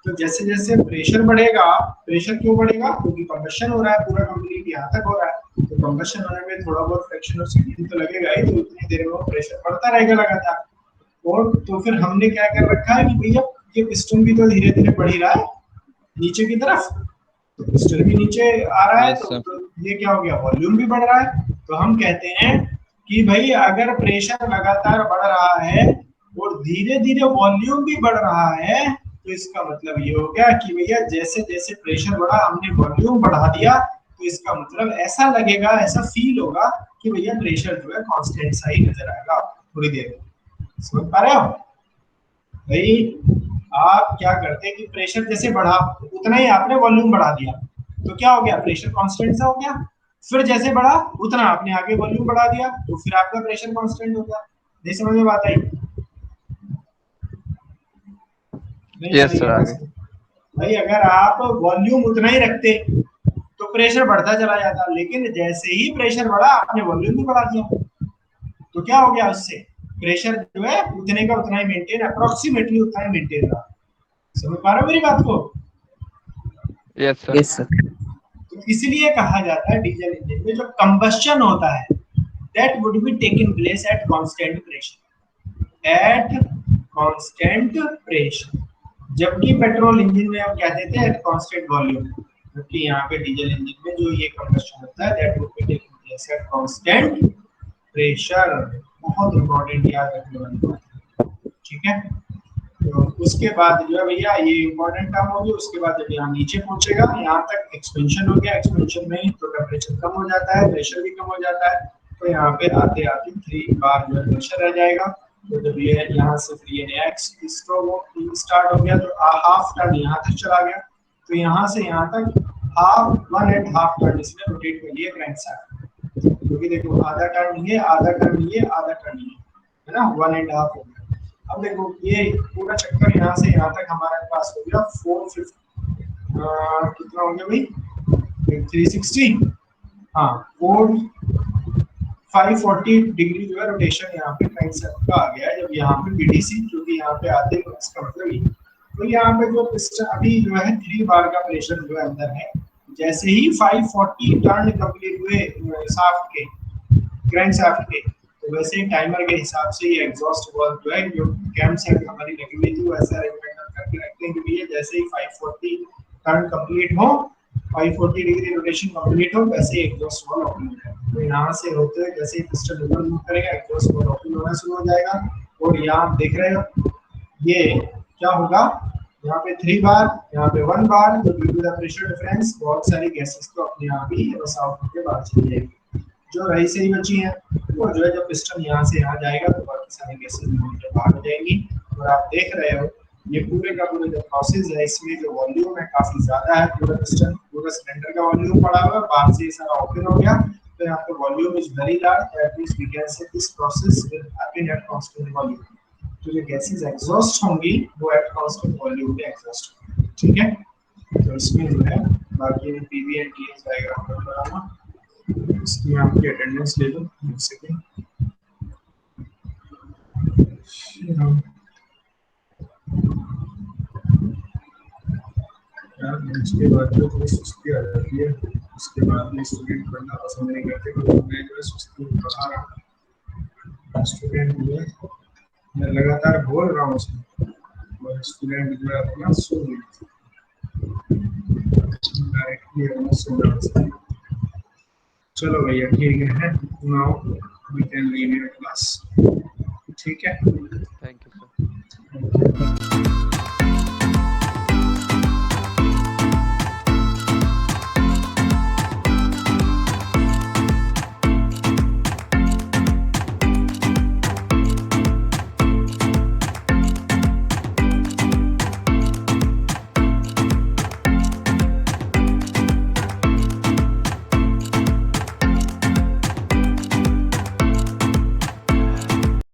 तो जैसे जैसे प्रेशर बढ़ेगा, प्रेशर क्यों बढ़ेगा? क्योंकि कंबशन हो रहा है, पूरा कंप्लीट यहाँ तक हो रहा है, तो कंबशन होने में थोड़ा बहुत फ्रैक्शन ऑफ सेकंड तो लगेगा ही, तो उतनी देर में प्रेशर बढ़ता रहेगा लगातार। और तो फिर हमने क्या कर रखा है कि भैया ये पिस्टन भी तो धीरे धीरे बढ़ ही रहा है नीचे की तरफ, तो पिस्टन भी नीचे आ रहा है, Yes, sir. तो ये क्या हो गया, वॉल्यूम भी बढ़ रहा है। तो हम कहते हैं कि भाई अगर प्रेशर लगातार बढ़ रहा है और धीरे धीरे वॉल्यूम भी बढ़ रहा है, तो इसका मतलब ये हो गया कि भैया जैसे जैसे प्रेशर बढ़ा हमने वॉल्यूम बढ़ा दिया, तो इसका मतलब ऐसा लगेगा, ऐसा फील होगा कि भैया प्रेशर जो है कांस्टेंट सा ही नजर आएगा थोड़ी देर में। समझ पा रहे हो भाई? आप क्या करते हैं कि प्रेशर जैसे बढ़ा उतना ही आपने वॉल्यूम बढ़ा दिया, तो क्या हो गया, प्रेशर कांस्टेंट सा हो गया। फिर जैसे बढ़ा उतना आपने आगे वॉल्यूम बढ़ा दिया, तो फिर आपका प्रेशर कांस्टेंट हो गया। नहीं समझ में बात आई? यस सर, आगे। भाई अगर आप वॉल्यूम उतना ही रखते तो प्रेशर बढ़ता चला जाता, लेकिन जैसे ही प्रेशर बढ़ा आपने वॉल्यूम भी बढ़ा दिया, तो क्या हो गया, उससे प्रेशर जो है उतने का उतना ही मेंटेन, अप्रोक्सीमेटली उतना ही मेंटेन रहा। समझ पा रहे हो मेरी बात को? Yes sir. Yes sir. तो इसलिए कहा जाता है डीजल इंजन में जो कंबशन होता है that would be taken place at constant pressure, at constant pressure, जबकि पेट्रोल इंजन में हम कहते थे एट कांस्टेंट वॉल्यूम, जबकि यहाँ पे डीजल इंजन में जो ये कंबशन होता है that would be taken place at constant pressure. बहुत इंपॉर्टेंट याद रखने वाली बात है, ठीक है? तो उसके बाद जो है भैया ये इंपॉर्टेंट काम हो गया। उसके बाद जब यहाँ नीचे पहुंचेगा, यहाँ तक एक्सपेंशन हो गया, एक्सपेंशन में तो टेम्परेचर कम हो जाता है, प्रेशर भी कम हो जाता है, तो यहाँ पे आते आते 3 बार जो है प्रेशर रह जाएगा। तो जब ये यहाँ से फिर ये नया स्ट्रोक स्टार्ट हो गया तो हाफ टर्न यहाँ तक चला गया, तो यहाँ से यहाँ तक हाफ 1.5 टर्न इसमें रोटेट कर लिया क्रैंकशाफ्ट, क्योंकि देखो आधा टर्न ये, आधा टर्न ये, आधा टर्न ये, है ना, 1.5 हो गया। अब देखो ये पूरा चक्कर यहाँ से यहाँ तक हमारे पास हो गया 450, कितना हो गया भाई, 360, हाँ 540 डिग्री जो है रोटेशन यहाँ पे क्रैंकशाफ्ट का आ गया है। जब यहाँ पे बीडीसी क्योंकि यहाँ पे आते हैं इसका मतलब ये, तो यहाँ पे जो पिस्टन अभी जो है 3 बार का प्रेशर जो है अंदर है, जैसे ही 540 टर्न कंप्लीट हुए शाफ्ट के, क्रैंकशाफ्ट के, तो वैसे ही टाइमर के हिसाब से ये एग्जॉस्ट वाल्व जो है जो कैम सेट हमारी लगी हुई थी वैसा अरेंजमेंट करके रखते हैं कि भैया जैसे ही 540 टर्न कंप्लीट हो, 540 डिग्री रोटेशन कंप्लीट हो, वैसे ही एग्जॉस्ट वाल्व ओपन हो जाएगा। तो यहाँ से होते हुए जैसे ही पिस्टन ऊपर मूव करेगा एग्जॉस्ट वाल्व ओपन होना शुरू हो जाएगा। और यहाँ आप देख रहे हो ये क्या होगा, यहाँ पे 3 बार, यहाँ पे 1 बार, तो due to the pressure difference बहुत सारी गैसेस तो अपने आप ही बस आउट होकर बाहर चली जाएगी। जो रही सही बची है वो जो है जब पिस्टन यहाँ से यहाँ जाएगा तो बाकी सारी गैसेस बाहर हो जाएंगी। और आप देख रहे हो ये पूरे का पूरा जो प्रोसेस है इसमें जो वॉल्यूम है काफी ज्यादा है, पूरा पिस्टन पूरा सिलेंडर का वॉल्यूम पड़ा हुआ है, बाहर से ये सारा ओपन हो गया, तो यहाँ पे volume is very large, that means we can say this process will happen at constant volume. तो जो गैसेस एग्जॉस्ट होंगी वो एट कांस्टेंट वॉल्यूम में एग्जॉस्ट होंगी, ठीक है। तो इसमें जो है बाकी पीवी एंड टीएस डायग्राम पर बनाना, इसकी आपकी अटेंडेंस ले लो एक सेकंड। उसके बाद जो थोड़ी सुस्ती आ जाती है, उसके बाद में स्टूडेंट पढ़ना पसंद नहीं करते, तो मैं जो है सुस्ती पढ़ा रहा हूँ स्टूडेंट जो है, मैं लगातार बोल रहा हूँ उसमें और स्टूडेंट जो है अपना सुन डायरेक्टली अपना सुन रहा है। चलो भैया ठीक है, now we can leave your class, ठीक है। Thank you sir.